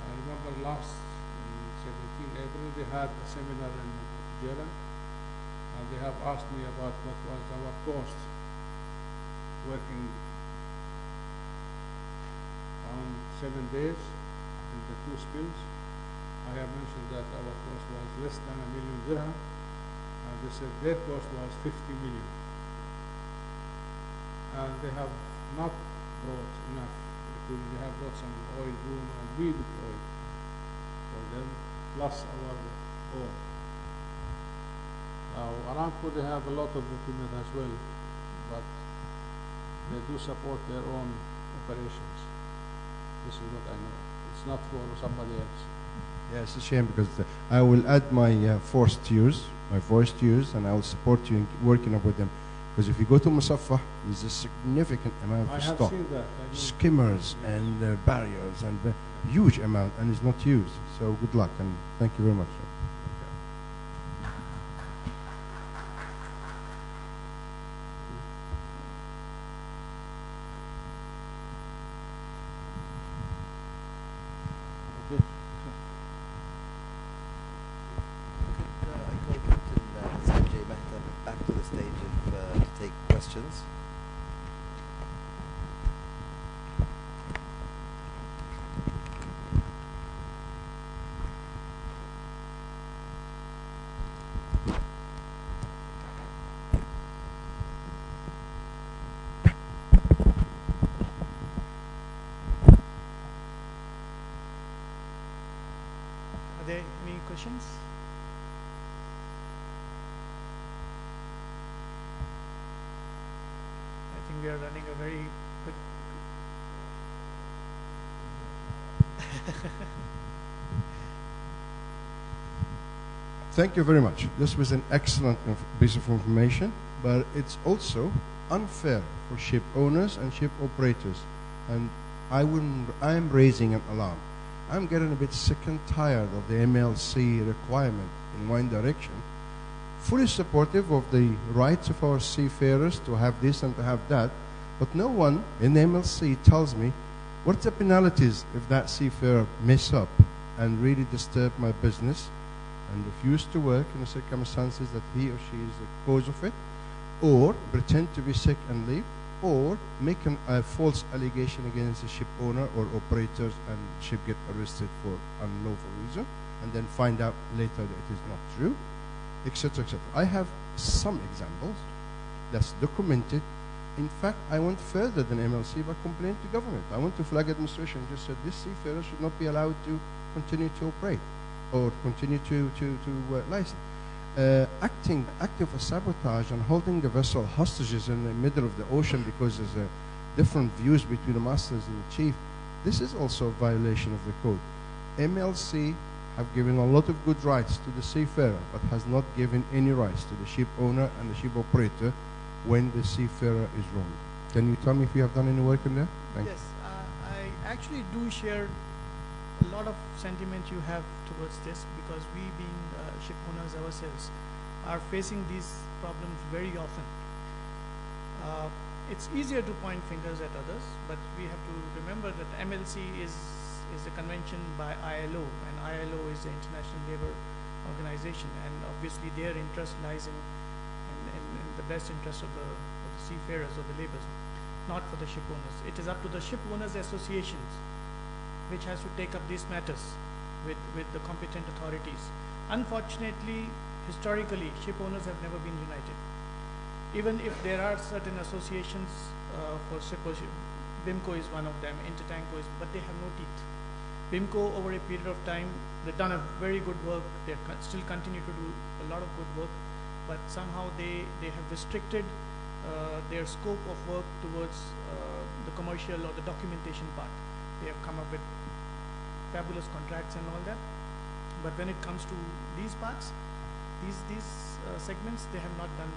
I remember last 17 April they had a seminar in Jeddah, and they have asked me about what was our cost working on 7 days in the 2 spills. I have mentioned that our cost was less than $1 million, and they said their cost was 50 million. And they have not brought enough. They have brought some oil boom, and we deployed for them, plus our own. Now, Aramco, they have a lot of equipment as well, but they do support their own operations. This is what I know. It's not for somebody else. Yeah, it's a shame because I will add my force to yours, and I will support you in working up with them. Because if you go to Musaffah, there's a significant amount I of have stock. seen that. Skimmers and barriers and huge amount, and it's not used. So good luck and thank you very much. Okay. I call Captain Sanjay Mehta back to the stage to take questions. Are there any questions? I think we are running a very quick. Thank you very much. This was an excellent piece of information, but it's also unfair for ship owners and ship operators. And I'm raising an alarm. I'm getting a bit sick and tired of the MLC requirement in one direction. Fully supportive of the rights of our seafarers to have this and to have that, but no one in the MLC tells me what's the penalties if that seafarer mess up and really disturb my business and refuse to work in the circumstances that he or she is the cause of it, or pretend to be sick and leave, or make a false allegation against the ship owner or operators and ship get arrested for unlawful reason, and then find out later that it is not true, etc., etc. I have some examples that's documented. In fact, I went further than MLC by complaining to government. I went to flag administration and just said this seafarer should not be allowed to continue to operate or continue to license. Acting for sabotage and holding the vessel hostages in the middle of the ocean because there's different views between the masters and the chief. This is also a violation of the code. MLC have given a lot of good rights to the seafarer, but has not given any rights to the ship owner and the ship operator when the seafarer is wrong. Can you tell me if you have done any work in there? Thank Yes, I actually do share a lot of sentiment you have towards this, because we being ship owners ourselves are facing these problems very often. It's easier to point fingers at others, but we have to remember that MLC is a convention by ILO, and ILO is the International Labour Organization, and obviously their interest lies in the best interest of the seafarers or the labourers, not for the ship owners. It is up to the ship owners associations which has to take up these matters with the competent authorities. Unfortunately, historically, ship owners have never been united. Even if there are certain associations for ship. BIMCO is one of them, Intertanko is, but they have no teeth. BIMCO, over a period of time, they've done a very good work. They still continue to do a lot of good work, but somehow they have restricted their scope of work towards the commercial or the documentation part. They have come up with fabulous contracts and all that, but when it comes to these parts, these segments, they have not done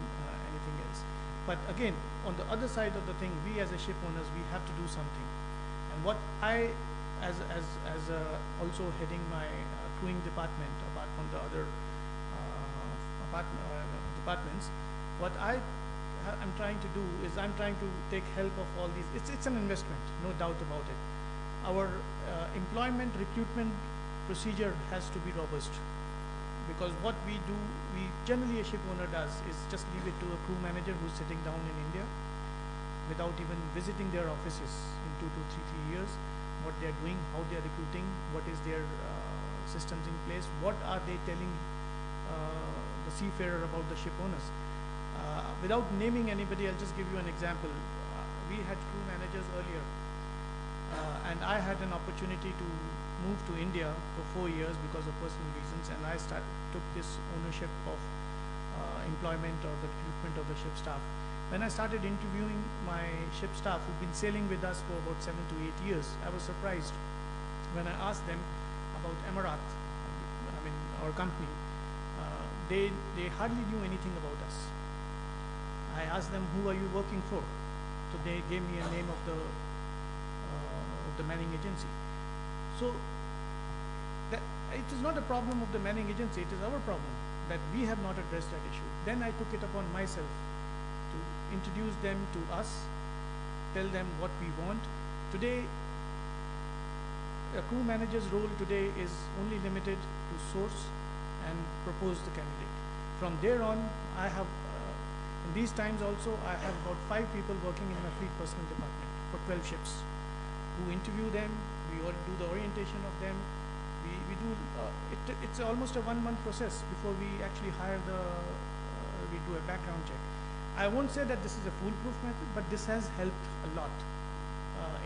anything else. But again, on the other side of the thing, we as a ship owners, we have to do something. And what I, as also heading my crewing department, apart from the other departments, what I'm trying to do is I'm trying to take help of all these. It's an investment, no doubt about it. Our employment recruitment procedure has to be robust, because what we do, generally a ship owner does is just leave it to a crew manager who's sitting down in India without even visiting their offices in 2 to 3 years, what they're doing, how they're recruiting, what is their systems in place, what are they telling the seafarer about the ship owners. Without naming anybody, I'll just give you an example. We had crew managers earlier, and I had an opportunity to move to India for 4 years because of personal reasons, and I took this ownership of employment or the recruitment of the ship staff. When I started interviewing my ship staff who've been sailing with us for about 7 to 8 years, I was surprised when I asked them about Emirat, our company. They hardly knew anything about us. I asked them, who are you working for? So they gave me a name of the manning agency. So that it is not a problem of the manning agency, it is our problem that we have not addressed that issue. Then I took it upon myself to introduce them to us, tell them what we want. Today, a crew manager's role today is only limited to source and propose the candidate. From there on, I have, in these times also, I have about 5 people working in my fleet personnel department for 12 ships, who interview them, we do the orientation of them, we do, it's almost a 1-month process before we actually hire we do a background check. I won't say that this is a foolproof method, but this has helped a lot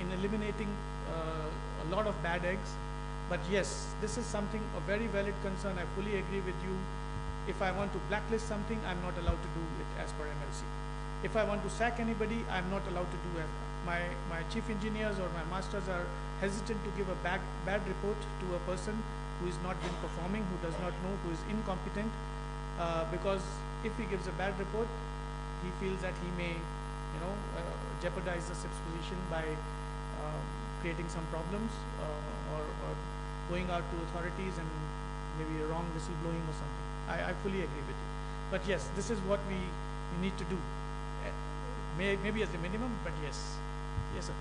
in eliminating a lot of bad eggs. But yes, this is something, a very valid concern. I fully agree with you. If I want to blacklist something, I'm not allowed to do it as per MLC. If I want to sack anybody, I'm not allowed to do it. My chief engineers or my masters are hesitant to give a bad report to a person who is not been performing, who does not know, who is incompetent, because if he gives a bad report, he feels that he may, jeopardize the ship's position by creating some problems or going out to authorities and maybe a wrong whistleblowing or something. I fully agree with you. But yes, this is what we need to do. Maybe as a minimum, but yes. Yes, sir.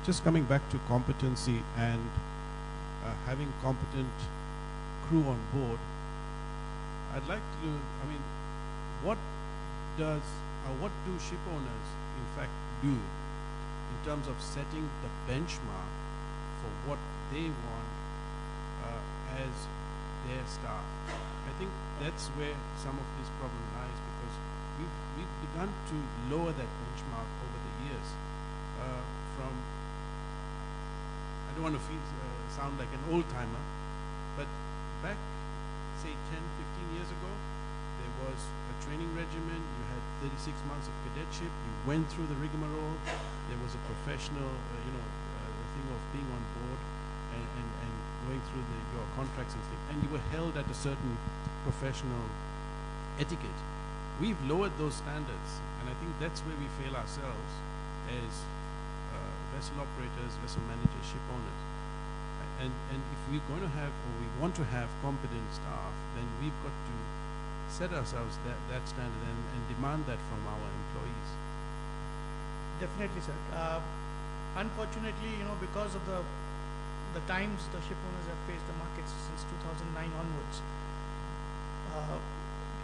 Just coming back to competency and having competent crew on board, I'd like to, what do ship owners in fact do in terms of setting the benchmark for what they want as their staff? I think that's where some of this problem lies, because we've begun to lower that benchmark over the years. I don't want to sound like an old-timer, but back, say, 10, 15 years ago, there was a training regimen. You had 36 months of cadetship. You went through the rigmarole. There was a professional, the thing of being on board and going through your contracts and things. And you were held at a certain professional etiquette. We've lowered those standards, and I think that's where we fail ourselves as vessel operators, vessel managers, ship owners. And if we're going to have, or we want to have competent staff, then we've got to set ourselves that standard and demand that from our employees. Definitely, sir. Unfortunately, because of the times the ship owners have faced the markets since 2009 onwards,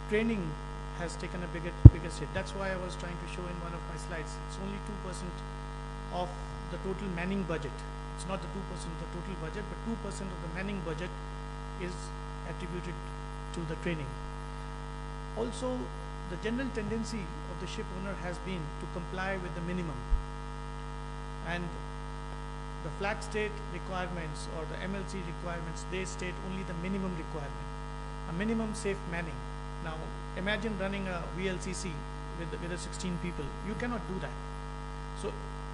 training has taken a biggest hit. That's why I was trying to show in one of my slides. It's only 2% of the total manning budget. It's not the 2% of the total budget, but 2% of the manning budget is attributed to the training. Also, the general tendency of the ship owner has been to comply with the minimum, and the flag state requirements or the MLC requirements, they state only the minimum requirement, a minimum safe manning. Now imagine running a VLCC with a 16 people. You cannot do that. So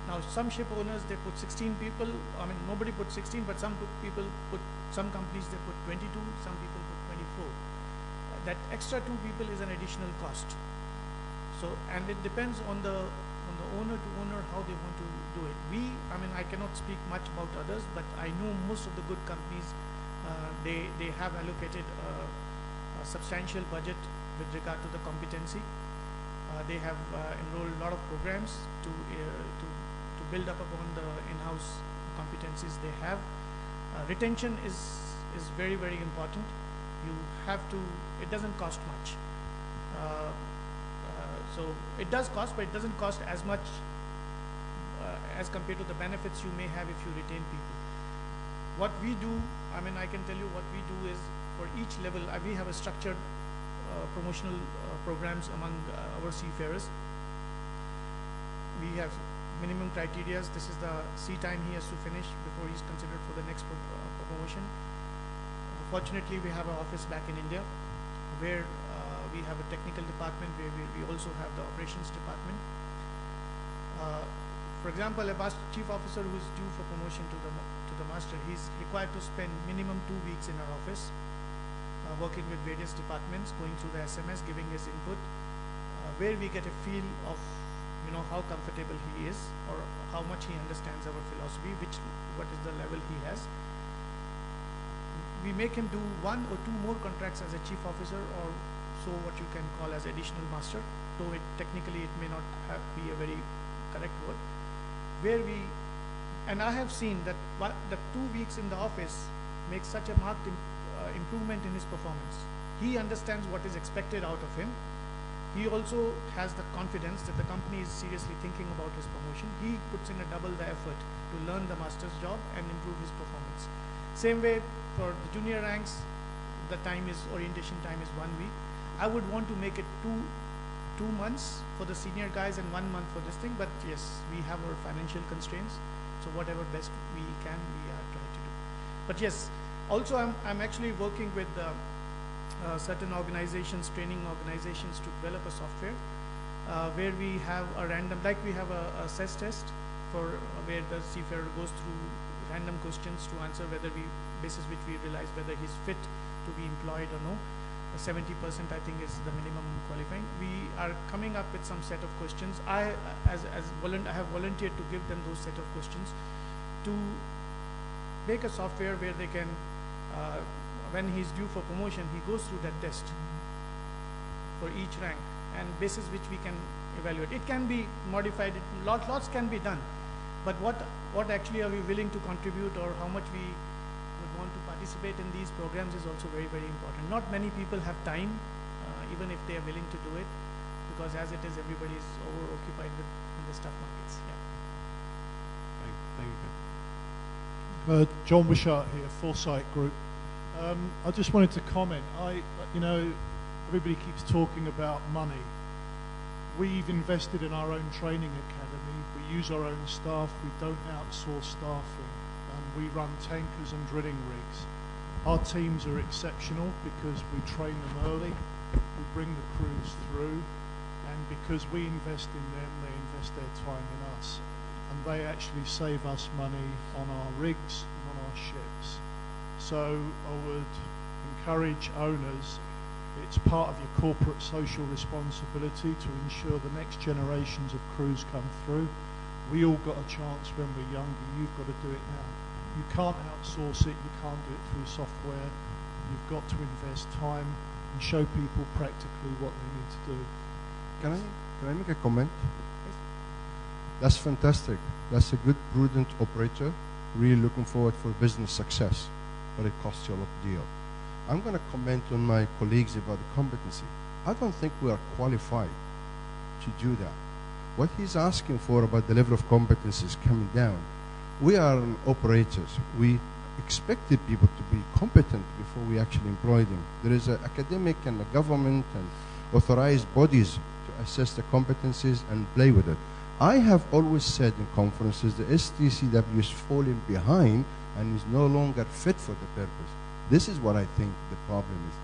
now some ship owners, they put 16 people. I mean, nobody put 16, but some people put, some companies they put 22, some people put 24. That extra 2 people is an additional cost. So, and it depends on the owner to owner how they want to do it. I mean, I cannot speak much about others, but I know most of the good companies, they have allocated a substantial budget with regard to the competency. They have enrolled a lot of programs to build up upon the in-house competencies they have. Retention is very, very important. You have to, it doesn't cost much. So it does cost, but it doesn't cost as much as compared to the benefits you may have if you retain people. What we do, I mean, I can tell you what we do is for each level, we have a structured promotional programs among our seafarers. We have minimum criteria. This is the sea time he has to finish before he's considered for the next promotion. Fortunately, we have an office back in India where we have a technical department where we also have the operations department. For example, a chief officer who is due for promotion to the master, he's required to spend minimum 2 weeks in our office, working with various departments, going through the SMS, giving his input, where we get a feel of, you know, how comfortable he is or how much he understands our philosophy, what is the level he has. We make him do 1 or 2 more contracts as a chief officer, or so what you can call as additional master, though technically it may not be a very correct word, where and I have seen that the 2 weeks in the office makes such a marked improvement in his performance. He understands what is expected out of him. He also has the confidence that the company is seriously thinking about his promotion. He puts in double the effort to learn the master's job and improve his performance. Same way for the junior ranks, the orientation time is 1 week. I would want to make it 2 months for the senior guys and 1 month for this thing, but yes, we have our financial constraints, so whatever best we can, we are trying to do. But yes, also I'm actually working with certain organizations, training organizations, to develop a software where we have a random, like we have a CES test for where the seafarer goes through random questions to answer basis which we realize whether he's fit to be employed or no. 70% I think is the minimum qualifying. We are coming up with some set of questions. I have volunteered to give them those set of questions to make a software where they can, when he's due for promotion, he goes through that test for each rank, and basis which we can evaluate. It can be modified, lots can be done, but what actually are we willing to contribute, or how much we would want to participate in these programs is also very, very important. Not many people have time, even if they are willing to do it, because as it is, everybody is over-occupied in the stock markets. Yeah. Thank you. John Wishart here, Foresight Group. I just wanted to comment. Everybody keeps talking about money. We've invested in our own training academy. We use our own staff. We don't outsource staffing. We run tankers and drilling rigs. Our teams are exceptional because we train them early. We bring the crews through, and because we invest in them, they invest their time in us. And they actually save us money on our rigs and on our ships. So I would encourage owners, it's part of your corporate social responsibility to ensure the next generations of crews come through. We all got a chance when we're younger. You've got to do it now. You can't outsource it. You can't do it through software. You've got to invest time and show people practically what they need to do. Can I make a comment? That's fantastic. That's a good, prudent operator, really looking forward for business success, but it costs you a lot deal. I'm going to comment on my colleagues about the competency. I don't think we are qualified to do that. What he's asking for about the level of competence is coming down. We are operators. We expected people to be competent before we actually employ them. There is an academic and a government and authorized bodies to assess the competencies and play with it. I have always said in conferences the STCW is falling behind and is no longer fit for the purpose. This is what I think the problem is.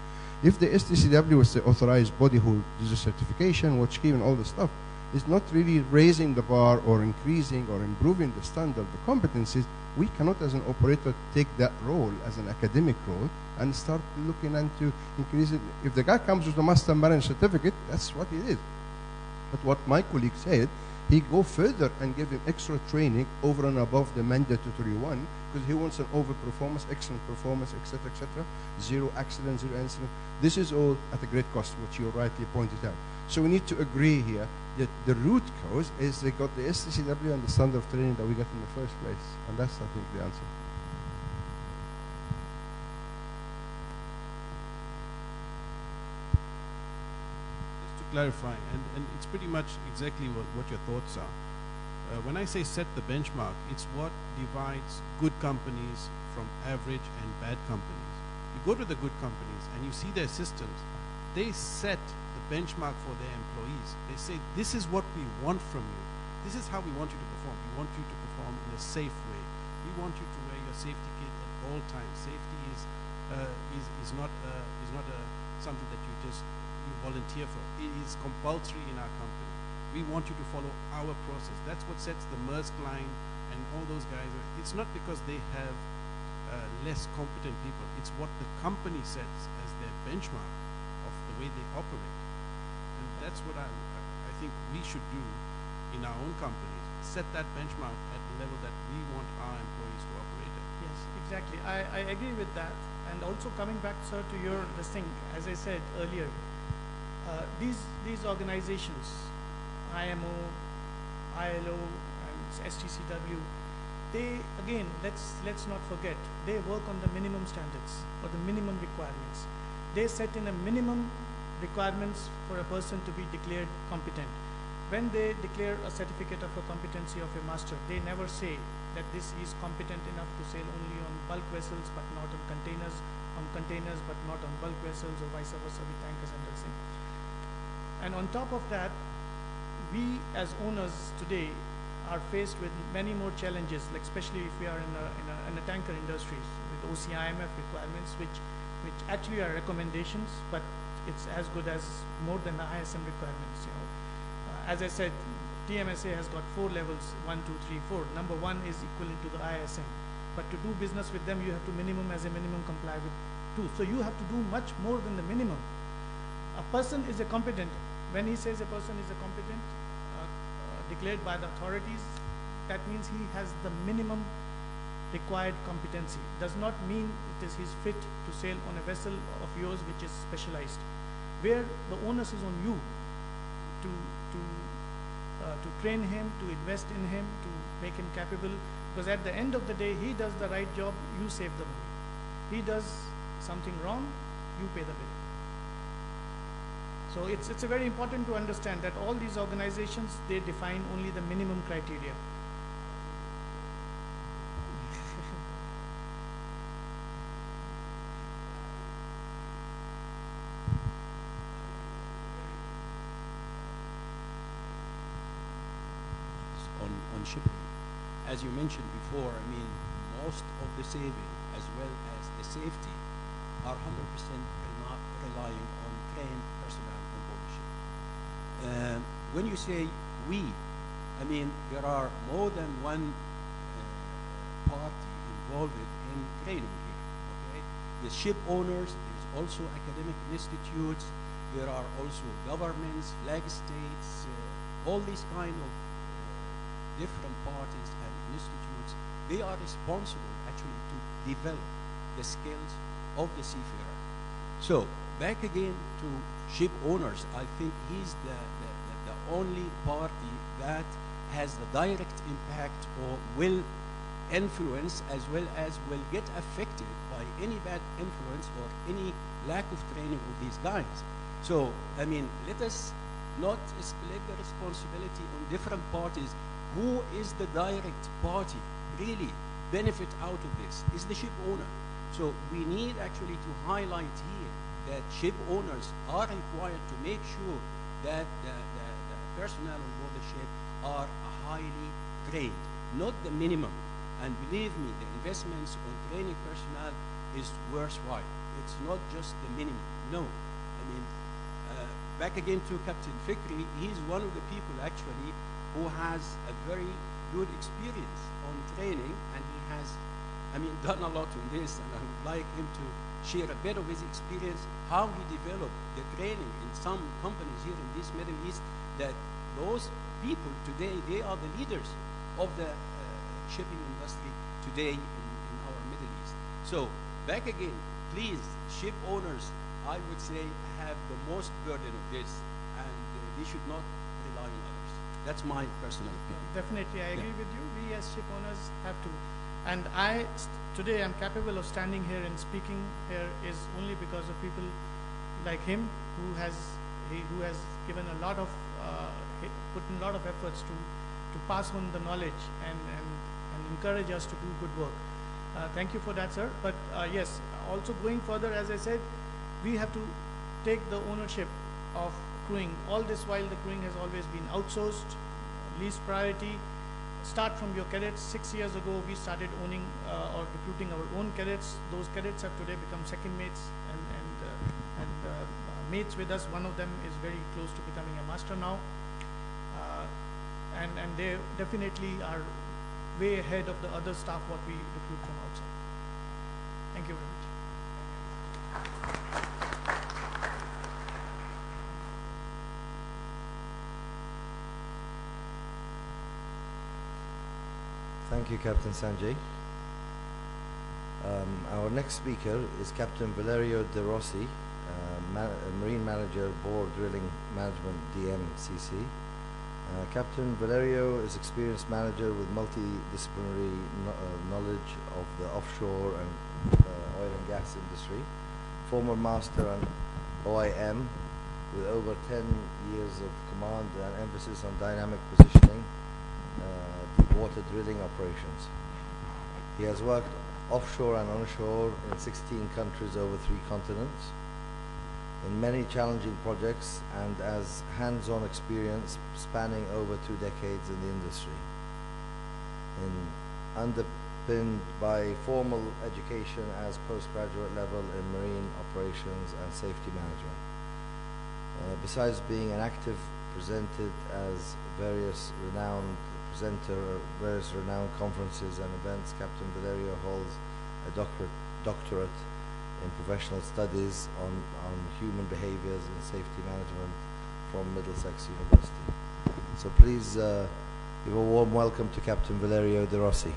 If the STCW was the authorized body who does the certification, watch scheme and all the stuff, is not really raising the bar or increasing or improving the standard of the competencies, we cannot as an operator take that role as an academic role and start looking into increasing. If the guy comes with a master marine certificate, that's what it is. But what my colleague said, he go further and give him extra training over and above the mandatory one, because he wants an overperformance, excellent performance, etc., etc. Zero accident, zero incident. This is all at a great cost, which you rightly pointed out. So we need to agree here that the root cause is they got the STCW and the standard of training that we got in the first place. And that's, I think, the answer. Just to clarify, and it's pretty much exactly what your thoughts are. When I say set the benchmark, it's what divides good companies from average and bad companies. You go to the good companies and you see their systems. They set the benchmark for their employees. They say, this is what we want from you. This is how we want you to perform. We want you to perform in a safe way. We want you to wear your safety kit at all times. Safety is not something that you volunteer for. It is compulsory in our company. We want you to follow our process. That's what sets the Maersk line and all those guys. It's not because they have less competent people. It's what the company sets as their benchmark of the way they operate. And that's what I think we should do in our own companies. Set that benchmark at the level that we want our employees to operate at. Yes, exactly. I agree with that. And also coming back, sir, to your this thing, as I said earlier, these organizations, IMO, ILO, and STCW, they, again, let's not forget, they work on the minimum standards or the minimum requirements. They set in a minimum requirements for a person to be declared competent. When they declare a certificate of a competency of a master, they never say that this is competent enough to sail only on bulk vessels but not on containers but not on bulk vessels, or vice versa with tankers and everything. And on top of that, we as owners today are faced with many more challenges, like especially if we are in a tanker industry with OCIMF requirements, which actually are recommendations, but it's as good as more than the ISM requirements. You know, as I said, TMSA has got 4 levels: 1, 2, 3, 4. Number 1 is equivalent to the ISM, but to do business with them, you have to as a minimum comply with 2. So you have to do much more than the minimum. A person is a competent. When he says a person is a competent, declared by the authorities, that means he has the minimum required competency. Does not mean he's fit to sail on a vessel of yours which is specialized, where the onus is on you to train him, to invest in him, to make him capable, because at the end of the day, he does the right job, you save the money. He does something wrong, you pay the bill. So it's very important to understand that all these organizations, they define only the minimum criteria. On shipping, as you mentioned before, I mean, most of the saving as well as the safety are 100% relying on trained personnel on board the ship. When you say we, I mean, there are more than one party involved in training here, okay? The ship owners, there's also academic institutes, there are also governments, flag states, all these kind of different parties and institutes. They are responsible actually to develop the skills of the seafarer. So back again to ship owners, I think he's the only party that has the direct impact or will influence as well as will get affected by any bad influence or any lack of training of these guys. So, I mean, let us not split the responsibility on different parties. Who is the direct party really benefit out of this is the ship owner. So we need actually to highlight here that ship owners are required to make sure that the personnel on board the ship are highly trained, not the minimum. And believe me, the investments on training personnel is worthwhile. It's not just the minimum. No. I mean, back again to Captain Fikri, he's one of the people actually who has a very good experience on training, and he has, I mean, done a lot on this, and I would like him to share a bit of his experience, how he developed the training in some companies here in this Middle East, that those people today, they are the leaders of the shipping industry today in our Middle East. So back again, please, ship owners, I would say, have the most burden of this, and they should not rely on others. That's my personal opinion. Definitely, I agree with you. We as ship owners have to. And today I'm capable of standing here and speaking here is only because of people like him who has given a lot of, put in a lot of efforts to pass on the knowledge and encourage us to do good work. Thank you for that, sir. But yes, also going further, as I said, we have to take the ownership of crewing. All this while the crewing has always been outsourced, least priority. Start from your cadets. 6 years ago, we started owning or recruiting our own cadets. Those cadets have today become second mates and mates with us. One of them is very close to becoming a master now. And they definitely are way ahead of the other staff what we recruit from outside. Thank you very much. Thank you, Captain Sanjay. Our next speaker is Captain Valerio De Rossi, Marine Manager, Board Drilling Management, DMCC. Captain Valerio is experienced manager with multidisciplinary knowledge of the offshore and oil and gas industry, former master on OIM with over 10 years of command and emphasis on dynamic positioning, deep water drilling operations. He has worked offshore and onshore in 16 countries over 3 continents, in many challenging projects, and as hands-on experience spanning over 2 decades in the industry, underpinned by formal education as postgraduate level in marine operations and safety management. Besides being an active presented as various renowned conferences and events, Captain Valerio holds a doctorate in professional studies on human behaviors and safety management from Middlesex University. So please give a warm welcome to Captain Valerio De Rossi.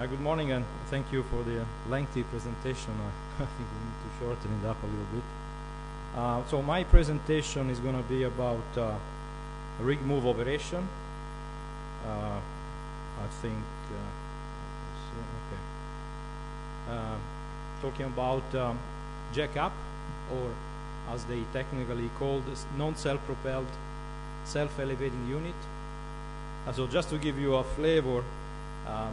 Good morning, and thank you for the lengthy presentation. I think we need to shorten it up a little bit. So my presentation is going to be about rig move operation. I think, talking about jack-up, or as they technically call this, non-self-propelled, self-elevating unit. So just to give you a flavor,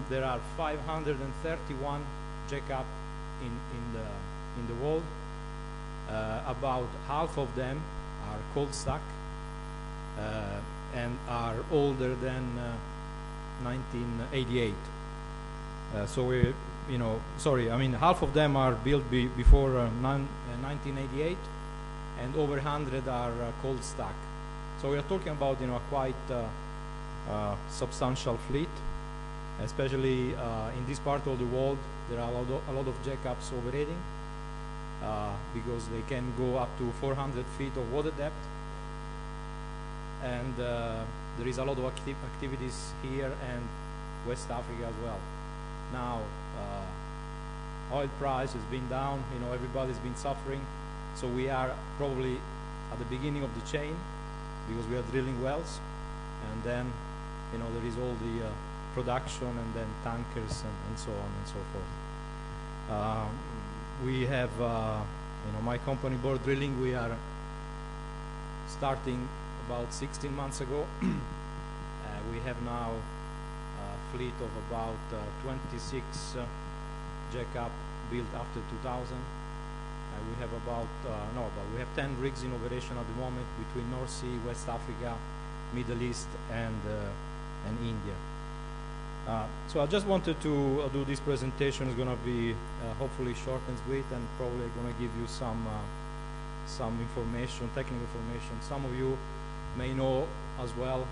there are 531 jack-up in the world. About half of them are cold stack and are older than 1988. So we, half of them are built before 1988, and over 100 are cold stack. So we are talking about a quite substantial fleet. Especially in this part of the world, there are a lot of jackups operating because they can go up to 400 feet of water depth, and there is a lot of activities here and West Africa as well. Now, oil price has been down, everybody's been suffering. So we are probably at the beginning of the chain because we are drilling wells, and then there is all the production and then tankers and so on and so forth. We have, my company, Board Drilling, we are starting about 16 months ago. We have now a fleet of about 26 jackup built after 2000. We have we have 10 rigs in operation at the moment between North Sea, West Africa, Middle East, and India. So I just wanted to do this presentation. It's going to be hopefully short and sweet, and probably going to give you some information, technical information. Some of you may know as well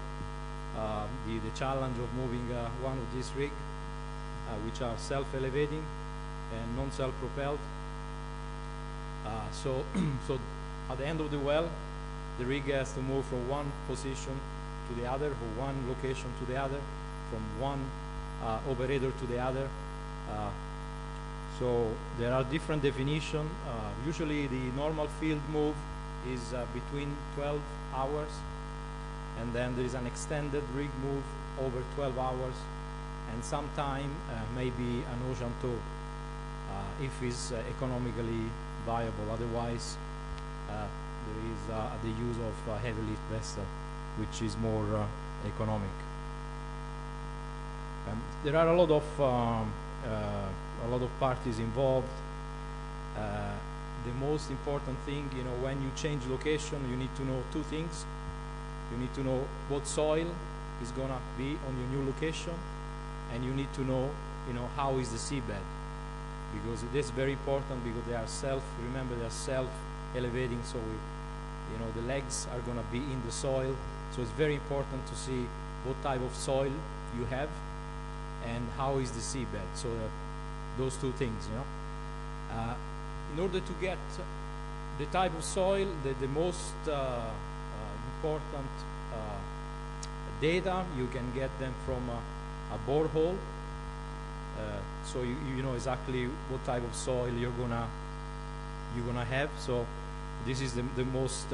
the challenge of moving one of these rigs, which are self-elevating and non-self-propelled. So at the end of the well, the rig has to move from one position to the other, from one location to the other, from one operator to the other. So there are different definitions. Usually the normal field move is between 12 hours, and then there is an extended rig move over 12 hours, and sometime maybe an ocean tow if it's economically viable. Otherwise, there is the use of heavy lift vessel, which is more economic. There are a lot of parties involved. The most important thing, when you change location, you need to know two things. You need to know what soil is gonna be on your new location, and you need to know, how is the seabed, because it is very important, because they are self-elevating, so the legs are gonna be in the soil. So it's very important to see what type of soil you have and how is the seabed. So those two things, in order to get the type of soil, the most important data, you can get them from a borehole. So you know exactly what type of soil you're gonna have. So this is the most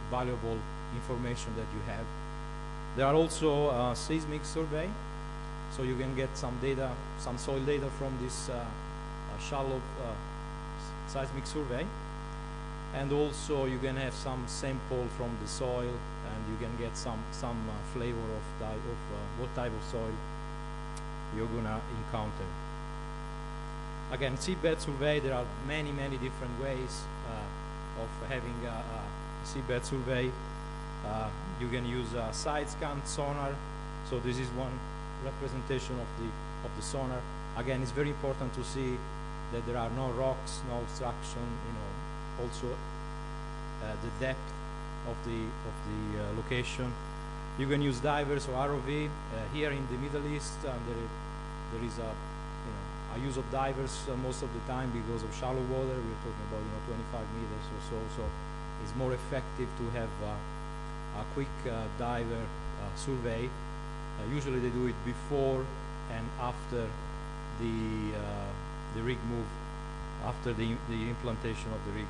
valuable information that you have. There are also seismic survey, so you can get some data, some soil data from this shallow seismic survey, and also you can have some sample from the soil, and you can get some flavor of what type of soil you're gonna encounter. Again, seabed survey, there are many different ways of having a seabed survey. You can use a side scan sonar. So this is one representation of the sonar. Again, it's very important to see that there are no rocks, no obstruction. Also the depth of the location. You can use divers or ROV. Here in the Middle East, there is a use of divers most of the time because of shallow water. We're talking about 25 meters or so. So it's more effective to have a quick diver survey. Usually they do it before and after the rig move, after the implantation of the rig.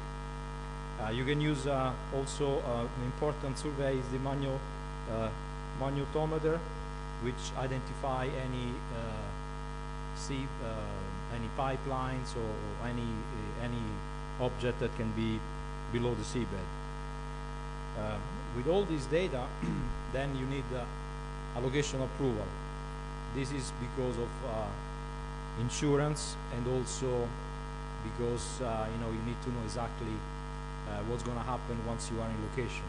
You can use also an important survey is the magnetometer, which identify any any pipelines or any object that can be below the seabed. With all this data, then you need allocation approval. This is because of insurance, and also because you need to know exactly what's going to happen once you are in location.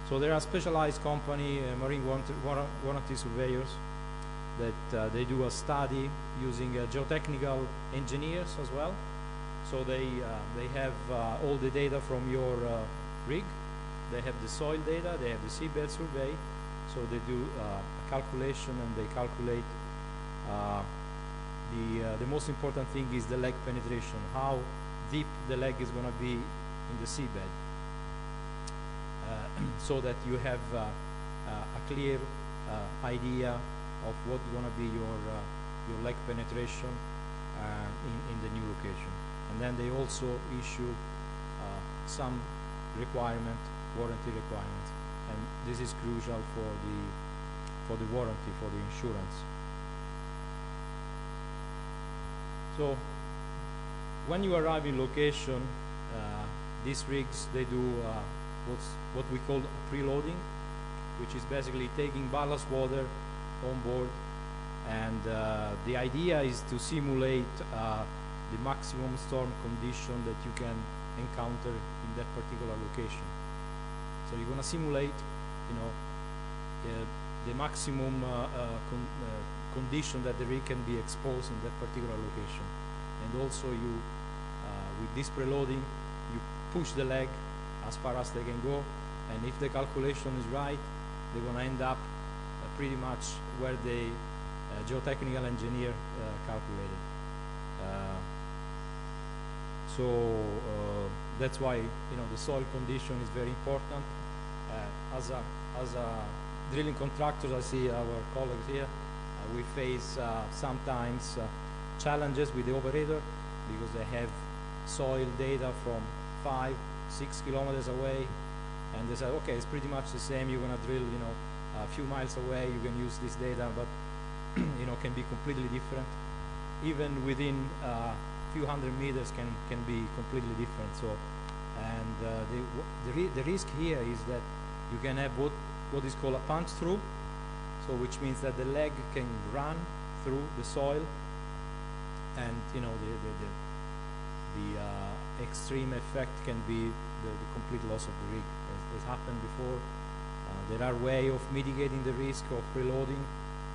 So there are specialized company, marine warranty surveyors, that they do a study using geotechnical engineers as well. So they have all the data from your rig. They have the soil data, they have the seabed survey. So they do a calculation, and they calculate the most important thing is the leg penetration, how deep the leg is going to be in the seabed, so that you have a clear idea of what's going to be your leg penetration. in the new location. And then they also issue some warranty requirements, and this is crucial for the warranty, for the insurance. So when you arrive in location, these rigs, they do what we call preloading, which is basically taking ballast water on board, and the idea is to simulate the maximum storm condition that you can encounter in that particular location. So you're going to simulate, the maximum condition that the rig can be exposed in that particular location. And also you, with this preloading, you push the leg as far as they can go, and if the calculation is right, they're going to end up pretty much where the geotechnical engineer calculated. So that's why the soil condition is very important. As a drilling contractors, I see our colleagues here. We face sometimes challenges with the operator because they have soil data from 5-6 kilometers away, and they say, okay, it's pretty much the same. You're going to drill, a few miles away. You can use this data, but can be completely different. Even within few hundred meters can be completely different. So, and the risk here is that you can have what is called a punch through, so which means that the leg can run through the soil, and the extreme effect can be the complete loss of the rig. As happened before, there are ways of mitigating the risk of preloading.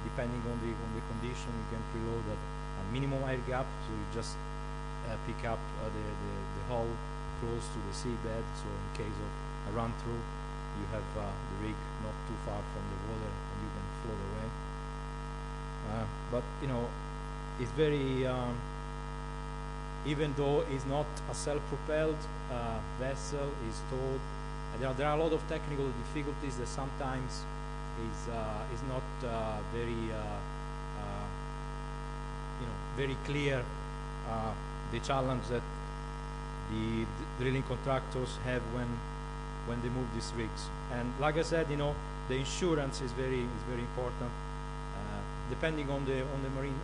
Depending on the condition, you can preload at a minimum air gap, so you just pick up the hull close to the seabed, so in case of a run through, you have the rig not too far from the water and you can float away. But it's very, even though it's not a self-propelled vessel, is towed, there are a lot of technical difficulties that sometimes is not very clear, the challenge that the drilling contractors have when they move these rigs. And like I said, the insurance is very important. Depending on the marine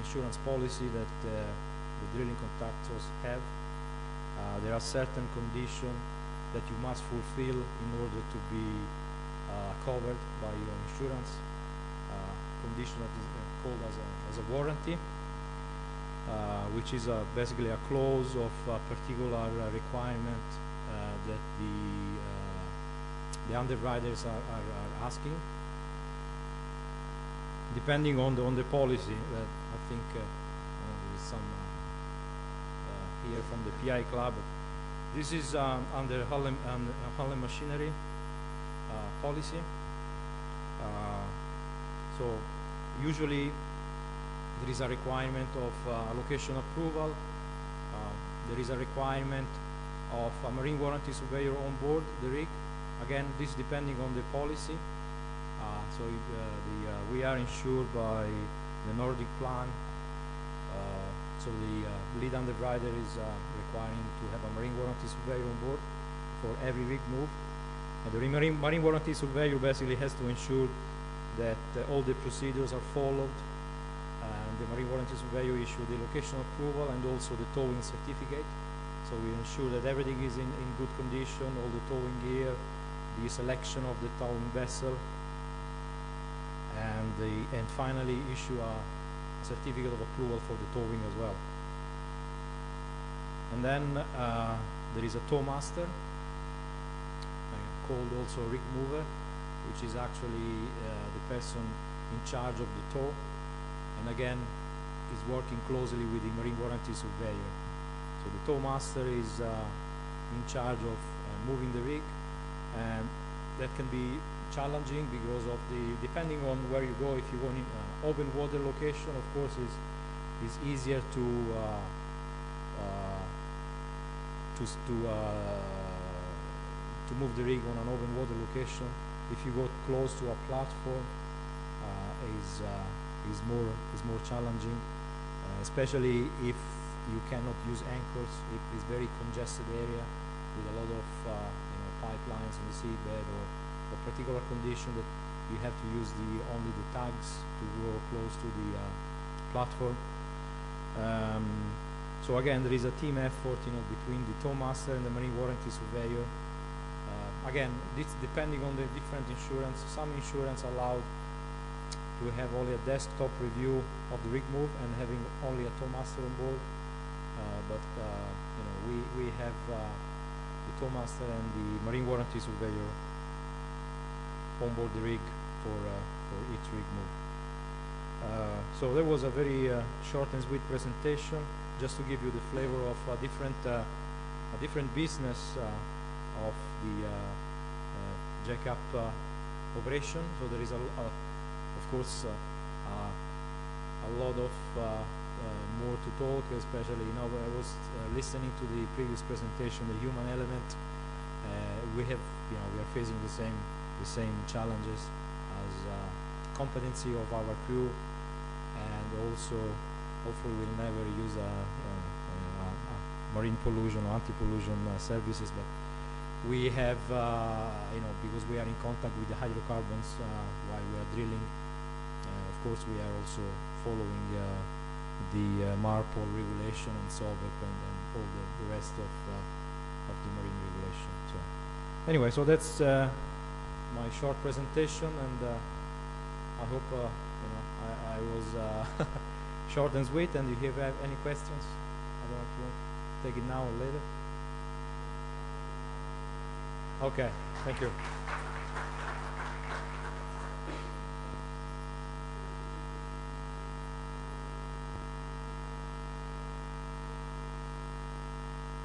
insurance policy that the drilling contractors have, there are certain conditions that you must fulfill in order to be covered by your insurance. Condition that is called as a warranty, which is basically a clause of a particular requirement that the underwriters are asking. Depending on the policy, that I think there is some here from the PI Club. This is under Harlem Machinery policy. So usually there is a requirement of allocation approval. There is a requirement of a marine warranty surveyor on board the rig. Again, this depending on the policy. So we are insured by the Nordic plan. So the lead underwriter is requiring to have a marine warranty surveyor on board for every rig move. And the marine warranty surveyor basically has to ensure that all the procedures are followed, and the marine warranty surveyor issue the location approval and also the towing certificate. So we ensure that everything is in good condition, all the towing gear, the selection of the towing vessel, and finally issue a certificate of approval for the towing as well. And then there is a tow master, called also rig mover, which is actually the person in charge of the tow, and again is working closely with the marine warranty surveyor. So the tow master is in charge of moving the rig, and that can be challenging because of depending on where you go. If you go in open water location, of course is easier to move the rig on an open water location. If you go close to a platform, is more challenging. especially if you cannot use anchors, if it's very congested area with a lot of pipelines in the seabed or particular condition that you have to use only the tags to go close to the platform. So again, there is a team effort, between the tow master and the marine warranty surveyor. Again, this depending on the different insurance. Some insurance allowed to have only a desktop review of the rig move and having only a tow master on board. But we have the tow master and the marine warranty surveyor on board the rig for each rig move. So there was a very short and sweet presentation, just to give you the flavor of a different business of the jack-up operation. So there is of course a lot of more to talk, especially I was listening to the previous presentation, the human element. We are facing the same challenges as competency of our crew, and also hopefully we'll never use marine pollution or anti-pollution services, but we have because we are in contact with the hydrocarbons while we are drilling. Of course, we are also following the MARPOL regulation and SOVEP and all the rest of the marine regulation. So anyway, so that's my short presentation, and I hope I was short and sweet. And if you have any questions, I don't know if you want to take it now or later. Okay, thank you.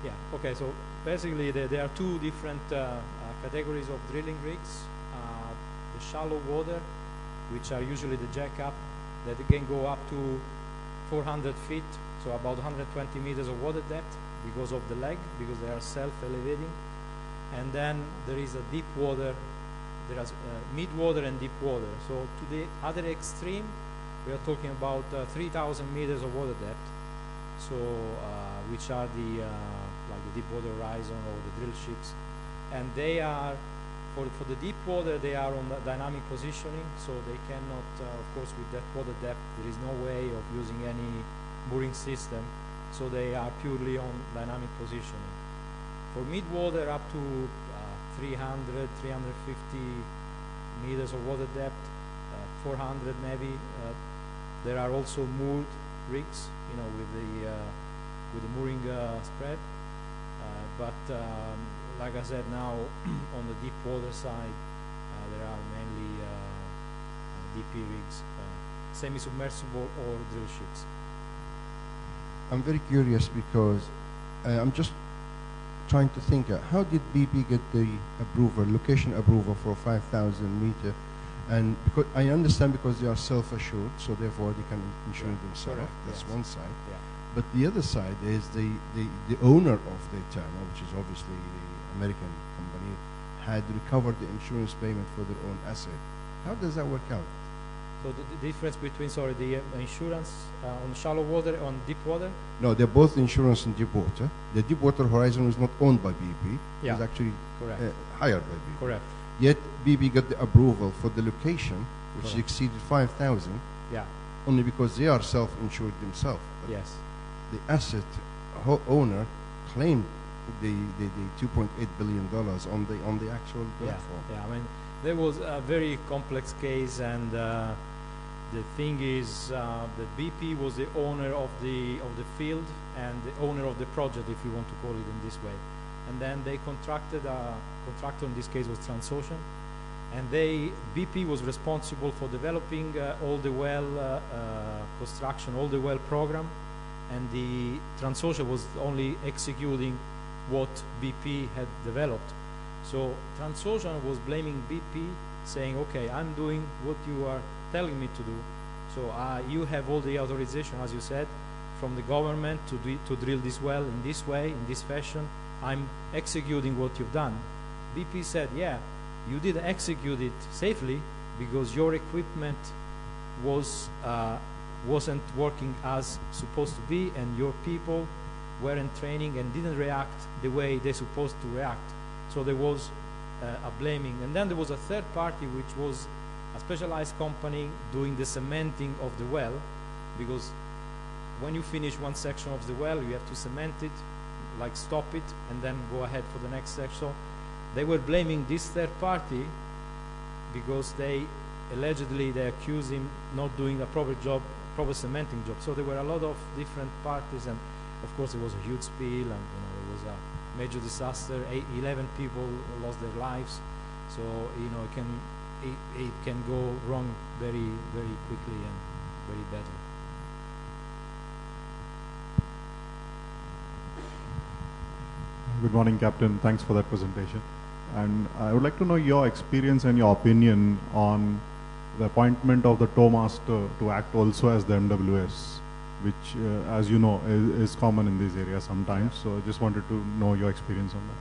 Yeah, okay, so basically there are two different categories of drilling rigs. The shallow water, which are usually the jack-up, that can go up to 400 feet, so about 120 meters of water depth because of the leg, because they are self-elevating. And then there is a deep water, there is mid-water and deep water. So to the other extreme, we are talking about 3,000 meters of water depth, so which are like the Deepwater Horizon or the drill ships. And they are, for the deep water, they are on the dynamic positioning, so they cannot, of course, with that water depth, there is no way of using any mooring system, so they are purely on dynamic positioning. For mid-water, up to 300, 350 meters of water depth, 400 maybe, there are also moored rigs, with the mooring spread. But like I said, now on the deep water side, there are mainly DP rigs, semi-submersible or drill ships. I'm very curious because I'm just trying to think, how did BP get the location approval for 5,000 meter? And because I understand, because they are self-assured, so therefore they can insure themselves. Correct. That's Yes. one side. Yeah. But the other side is the owner of the terminal, which is obviously the American company, had recovered the insurance payment for their own asset. How does that work out? So the difference between, the insurance on shallow water, on deep water? No, they're both insurance in deep water. The Deepwater Horizon is not owned by BP. Yeah. It's actually Correct. hired by BP. Correct. Yet BP got the approval for the location, which Correct. exceeded 5,000, Yeah. only because they are self-insured themselves. But Yes. the asset owner claimed the $2.8 billion on the actual platform. Yeah. I mean, there was a very complex case, and the thing is that BP was the owner of the field and the owner of the project, if you want to call it in this way. And then they contracted a contractor, in this case was Transocean, and BP was responsible for developing all the well construction, all the well program, and the Transocean was only executing what BP had developed. So Transocean was blaming BP, saying, okay, I'm doing what you are telling me to do. So you have all the authorization, as you said, from the government to drill this well in this way, in this fashion. I'm executing what you've done. BP said, yeah, you did execute it safely because your equipment was wasn't working as supposed to be, and your people weren't training and didn't react the way they're supposed to react. So there was a blaming. And then there was a third party, which was a specialized company doing the cementing of the well, because when you finish one section of the well, you have to cement it, like stop it, and then go ahead for the next section. So they were blaming this third party because they allegedly they accused him not doing a proper job, proper cementing job. So there were a lot of different parties, and of course it was a huge spill, and it was a major disaster. 11 people lost their lives. So it can go wrong very, very quickly and very badly. Good morning, Captain. Thanks for that presentation. And I would like to know your experience and your opinion on the appointment of the tow master to act also as the MWS, which, as you know, is common in these areas sometimes. So I just wanted to know your experience on that.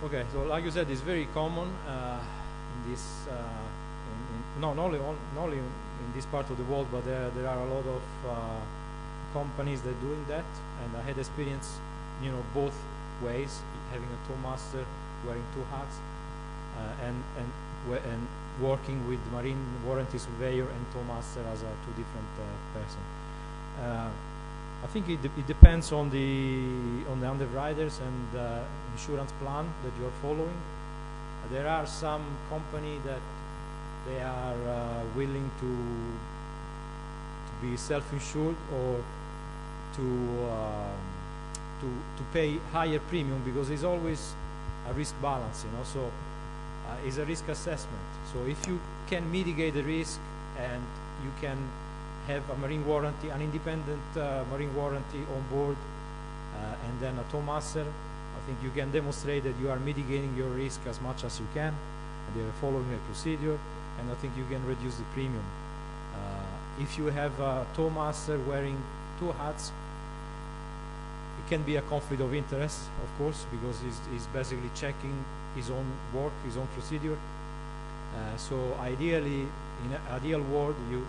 Okay, so like you said, it's very common in this, not only in this part of the world, but there are a lot of companies that are doing that, and I had experience, both ways, having a tow master wearing two hats, and working with marine warranty surveyor and tow master as two different person. I think it depends on the underwriters and insurance plan that you are following. There are some company that they are willing to be self-insured or to pay higher premium, because it's always a risk balance, so it's a risk assessment. So if you can mitigate the risk and you can have a marine warranty, an independent marine warranty on board, and then a tow master, I think you can demonstrate that you are mitigating your risk as much as you can, and they are following a procedure, and I think you can reduce the premium. If you have a tow master wearing two hats, it can be a conflict of interest, of course, because he's basically checking his own work, his own procedure. So ideally, in an ideal world, you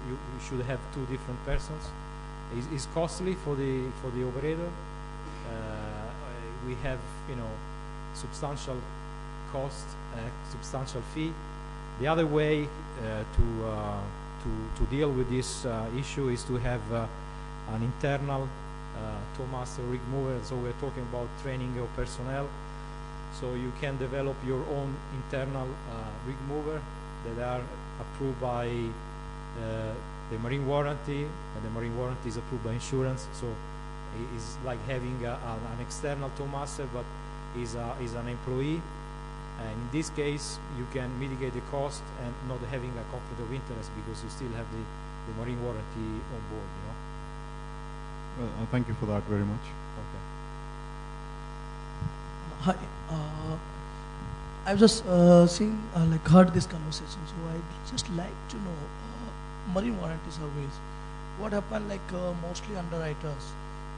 should have two different persons. It's costly for the operator. We have substantial cost, substantial fee. The other way to deal with this issue is to have an internal tow master rig mover. So we're talking about training your personnel. So you can develop your own internal rig mover that are approved by the marine warranty, and the marine warranty is approved by insurance. So it's like having an external tow master, but is an employee. And in this case, you can mitigate the cost and not having a conflict of interest, because you still have the marine warranty on board. Well, thank you for that very much. Okay. Hi, I've just heard this conversation, so I'd just like to know marine warranty surveys. What happened, mostly underwriters,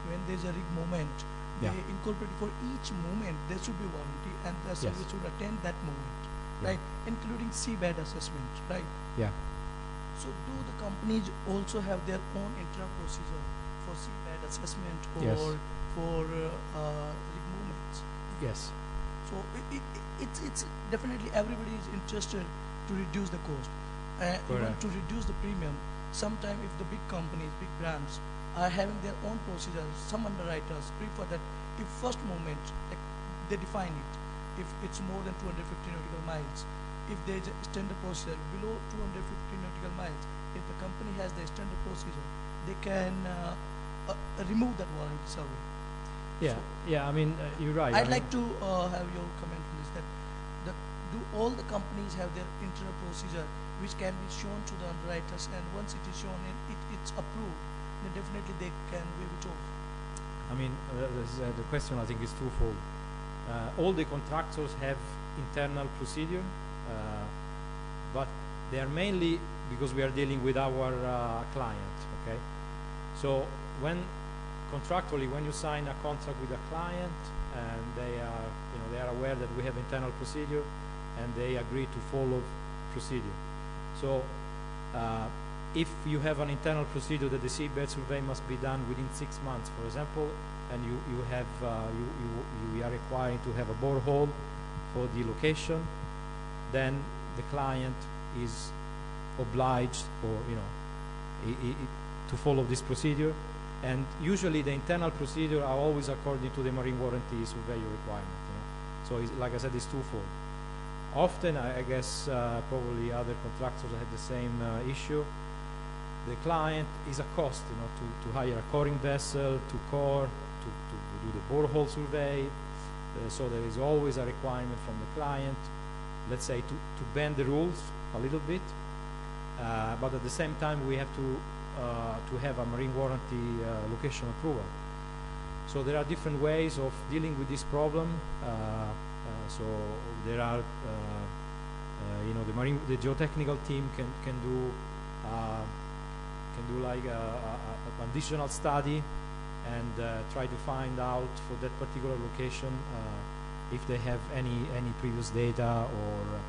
when there's a rig movement, they incorporate for each movement there should be warranty, and the survey should attend that movement, right? Including seabed assessment, right? Yeah. So do the companies also have their own internal procedure for seabed assessment or for rig movements? Yes. So it's definitely everybody is interested to reduce the cost, even to reduce the premium. Sometimes if the big companies, big brands are having their own procedures, some underwriters prefer that if first movement, they define it, if it's more than 250 nautical miles, if there is a standard procedure below 250 nautical miles, if the company has the standard procedure, they can remove that warranty survey. Yeah, so I mean, you're right. I'd like to have your comment on this, that do all the companies have their internal procedure which can be shown to the underwriters, and once it is shown and it's approved, then definitely they can waive it off? I mean, the question I think is twofold. All the contractors have internal procedure, but they are mainly because we are dealing with our client, okay? So contractually, when you sign a contract with a client, and they are aware that we have internal procedure, and they agree to follow procedure. So if you have an internal procedure that the seabed survey must be done within 6 months, for example, and you are requiring to have a borehole for the location, then the client is obliged, or to follow this procedure. And usually the internal procedure are always according to the marine warranty surveyor requirement. So like I said, it's twofold. Often, I guess probably other contractors had the same issue. The client is a cost, to hire a coring vessel, to core, to do the borehole survey. So there is always a requirement from the client, let's say, to bend the rules a little bit. But at the same time, we have to have a marine warranty location approval. So there are different ways of dealing with this problem. So there are, the geotechnical team can do like an additional study and try to find out for that particular location if they have any previous data, or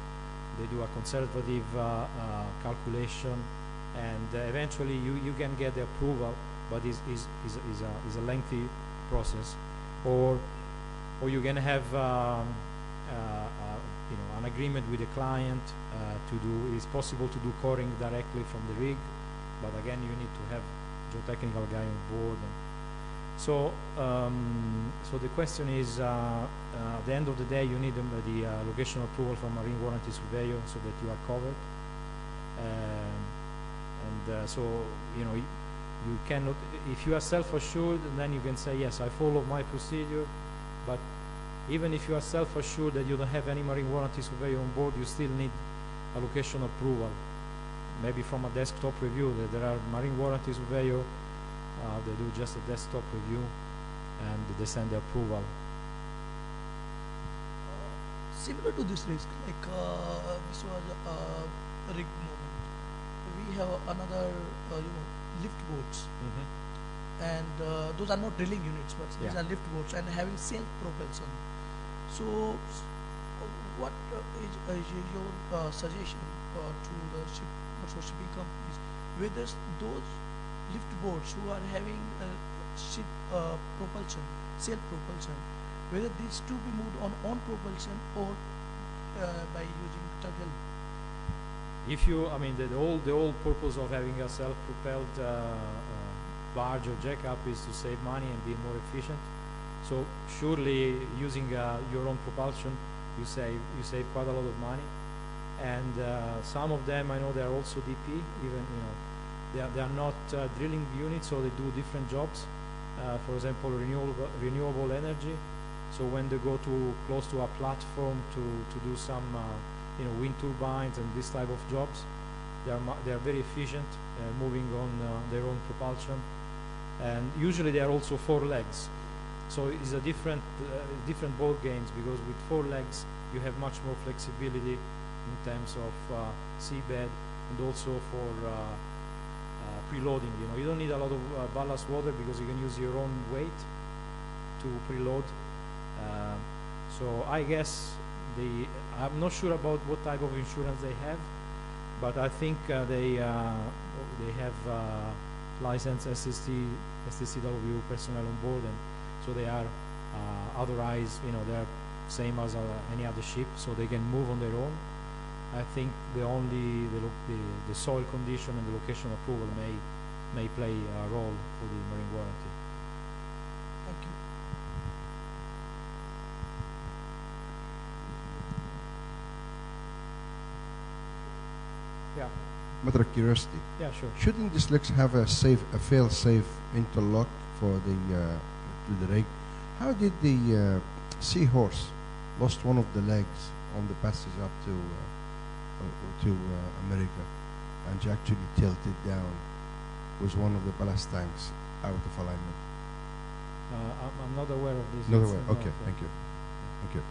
they do a conservative calculation, and eventually you can get the approval, but is a lengthy process. Or you can have an agreement with the client to do. It's possible to do coring directly from the rig, but again you need to have geotechnical guy on board. So the question is, at the end of the day, you need the location approval from marine warranty surveyor so that you are covered. So you cannot, if you are self-assured, then you can say, yes, I follow my procedure. But even if you are self-assured that you don't have any marine warranty surveyor on board, you still need a location approval. Maybe from a desktop review. There are marine warranty surveyor. They do just a desktop review and they send the approval. Similar to this risk, like this was a rig moment. We have another, lift boats, and those are not drilling units, but these are lift boats and having self-propulsion. So, what is your suggestion to the shipping companies, whether those lift boats who are having ship propulsion, self-propulsion, whether these to be moved on propulsion or by using tug help? If you, the whole purpose of having a self-propelled barge or jackup is to save money and be more efficient. So surely using your own propulsion, you save quite a lot of money. And some of them, I know, they are also DP. Even they are not drilling units, so they do different jobs. For example, renewable energy. So when they go close to a platform to do some wind turbines and this type of jobs, they are very efficient, moving on their own propulsion. And usually they are also 4 legs. So it's a different ball games, because with 4 legs you have much more flexibility in terms of seabed, and also for preloading. You don't need a lot of ballast water because you can use your own weight to preload. So I guess I'm not sure about what type of insurance they have, but I think they have licensed STCW personnel on board, and so they are authorized. They are same as any other ship, so they can move on their own. I think the soil condition and the location approval may play a role for the marine warranty. Thank you. Yeah. Matter of curiosity. Yeah, sure. Shouldn't this legs have a fail-safe interlock for to the rig? How did the Seahorse lost one of the legs on the passage up to America, and she actually tilted down with one of the ballast tanks out of alignment? I'm not aware of this. Not aware. Okay, thank you. Thank you.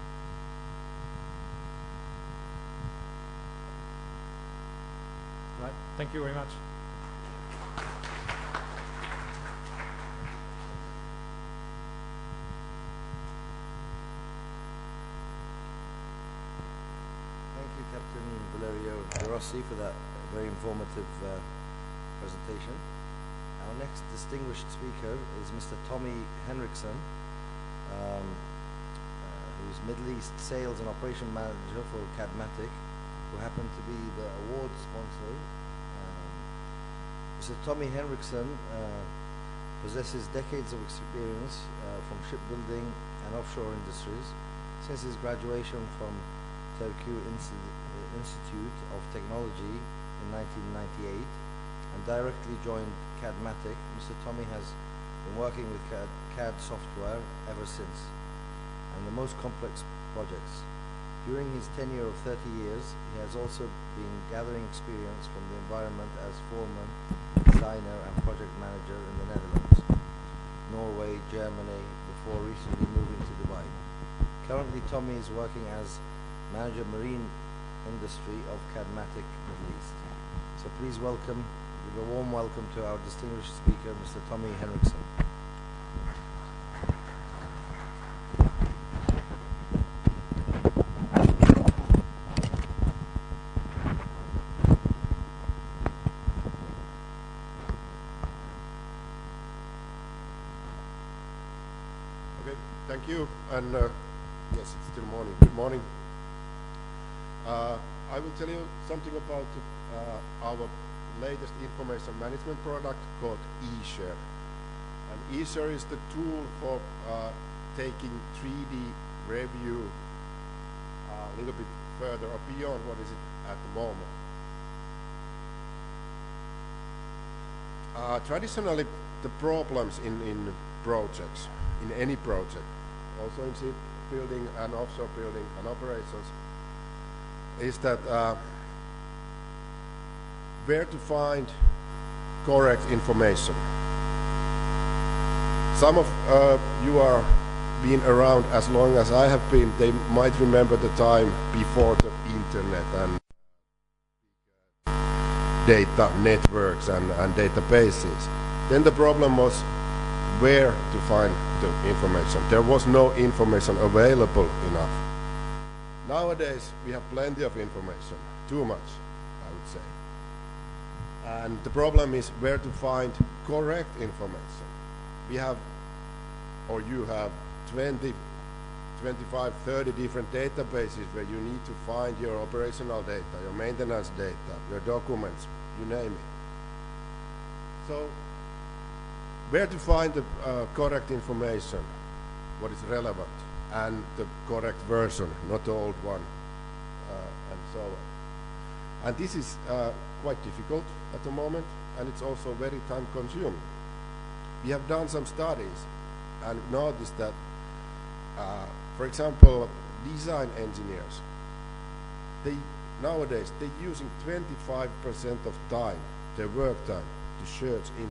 Right. Thank you very much. Captain Valerio De Rossi, for that very informative presentation. Our next distinguished speaker is Mr. Tommy Henriksson, who's Middle East Sales and Operation Manager for Cadmatic, who happened to be the award sponsor. Mr. Tommy Henriksson possesses decades of experience from shipbuilding and offshore industries. Since his graduation from Turku Institute of Technology in 1998 and directly joined Cadmatic, Mr. Tommy has been working with CAD software ever since, and the most complex projects. During his tenure of 30 years, he has also been gathering experience from the environment as foreman, designer and project manager in the Netherlands, Norway, Germany, before recently moving to Dubai. Currently, Tommy is working as manager marine industry of Cadmatic Middle East. So please welcome, give a warm welcome to our distinguished speaker, Mr. Tommy Henriksson. Okay, thank you. And yes, it's still morning. Good morning. I will tell you something about our latest information management product called eShare. And eShare is the tool for taking 3D review a little bit further or beyond what is it at the moment. Traditionally, the problems in projects, in any project, also in shipbuilding and offshore building and operations, is that where to find correct information. Some of you are been around as long as I have been. They might remember the time before the internet and data networks and databases. Then the problem was where to find the information. There was no information available enough. Nowadays we have plenty of information, too much, I would say. And the problem is where to find correct information. We have, or you have, 20, 25, 30 different databases where you need to find your operational data, your maintenance data, your documents, you name it. So, where to find the correct information, what is relevant, and the correct version, not the old one, and so on. And this is quite difficult at the moment, and it's also very time-consuming. We have done some studies and noticed that, for example, design engineers, nowadays they're using 25% of time, their work time, to search in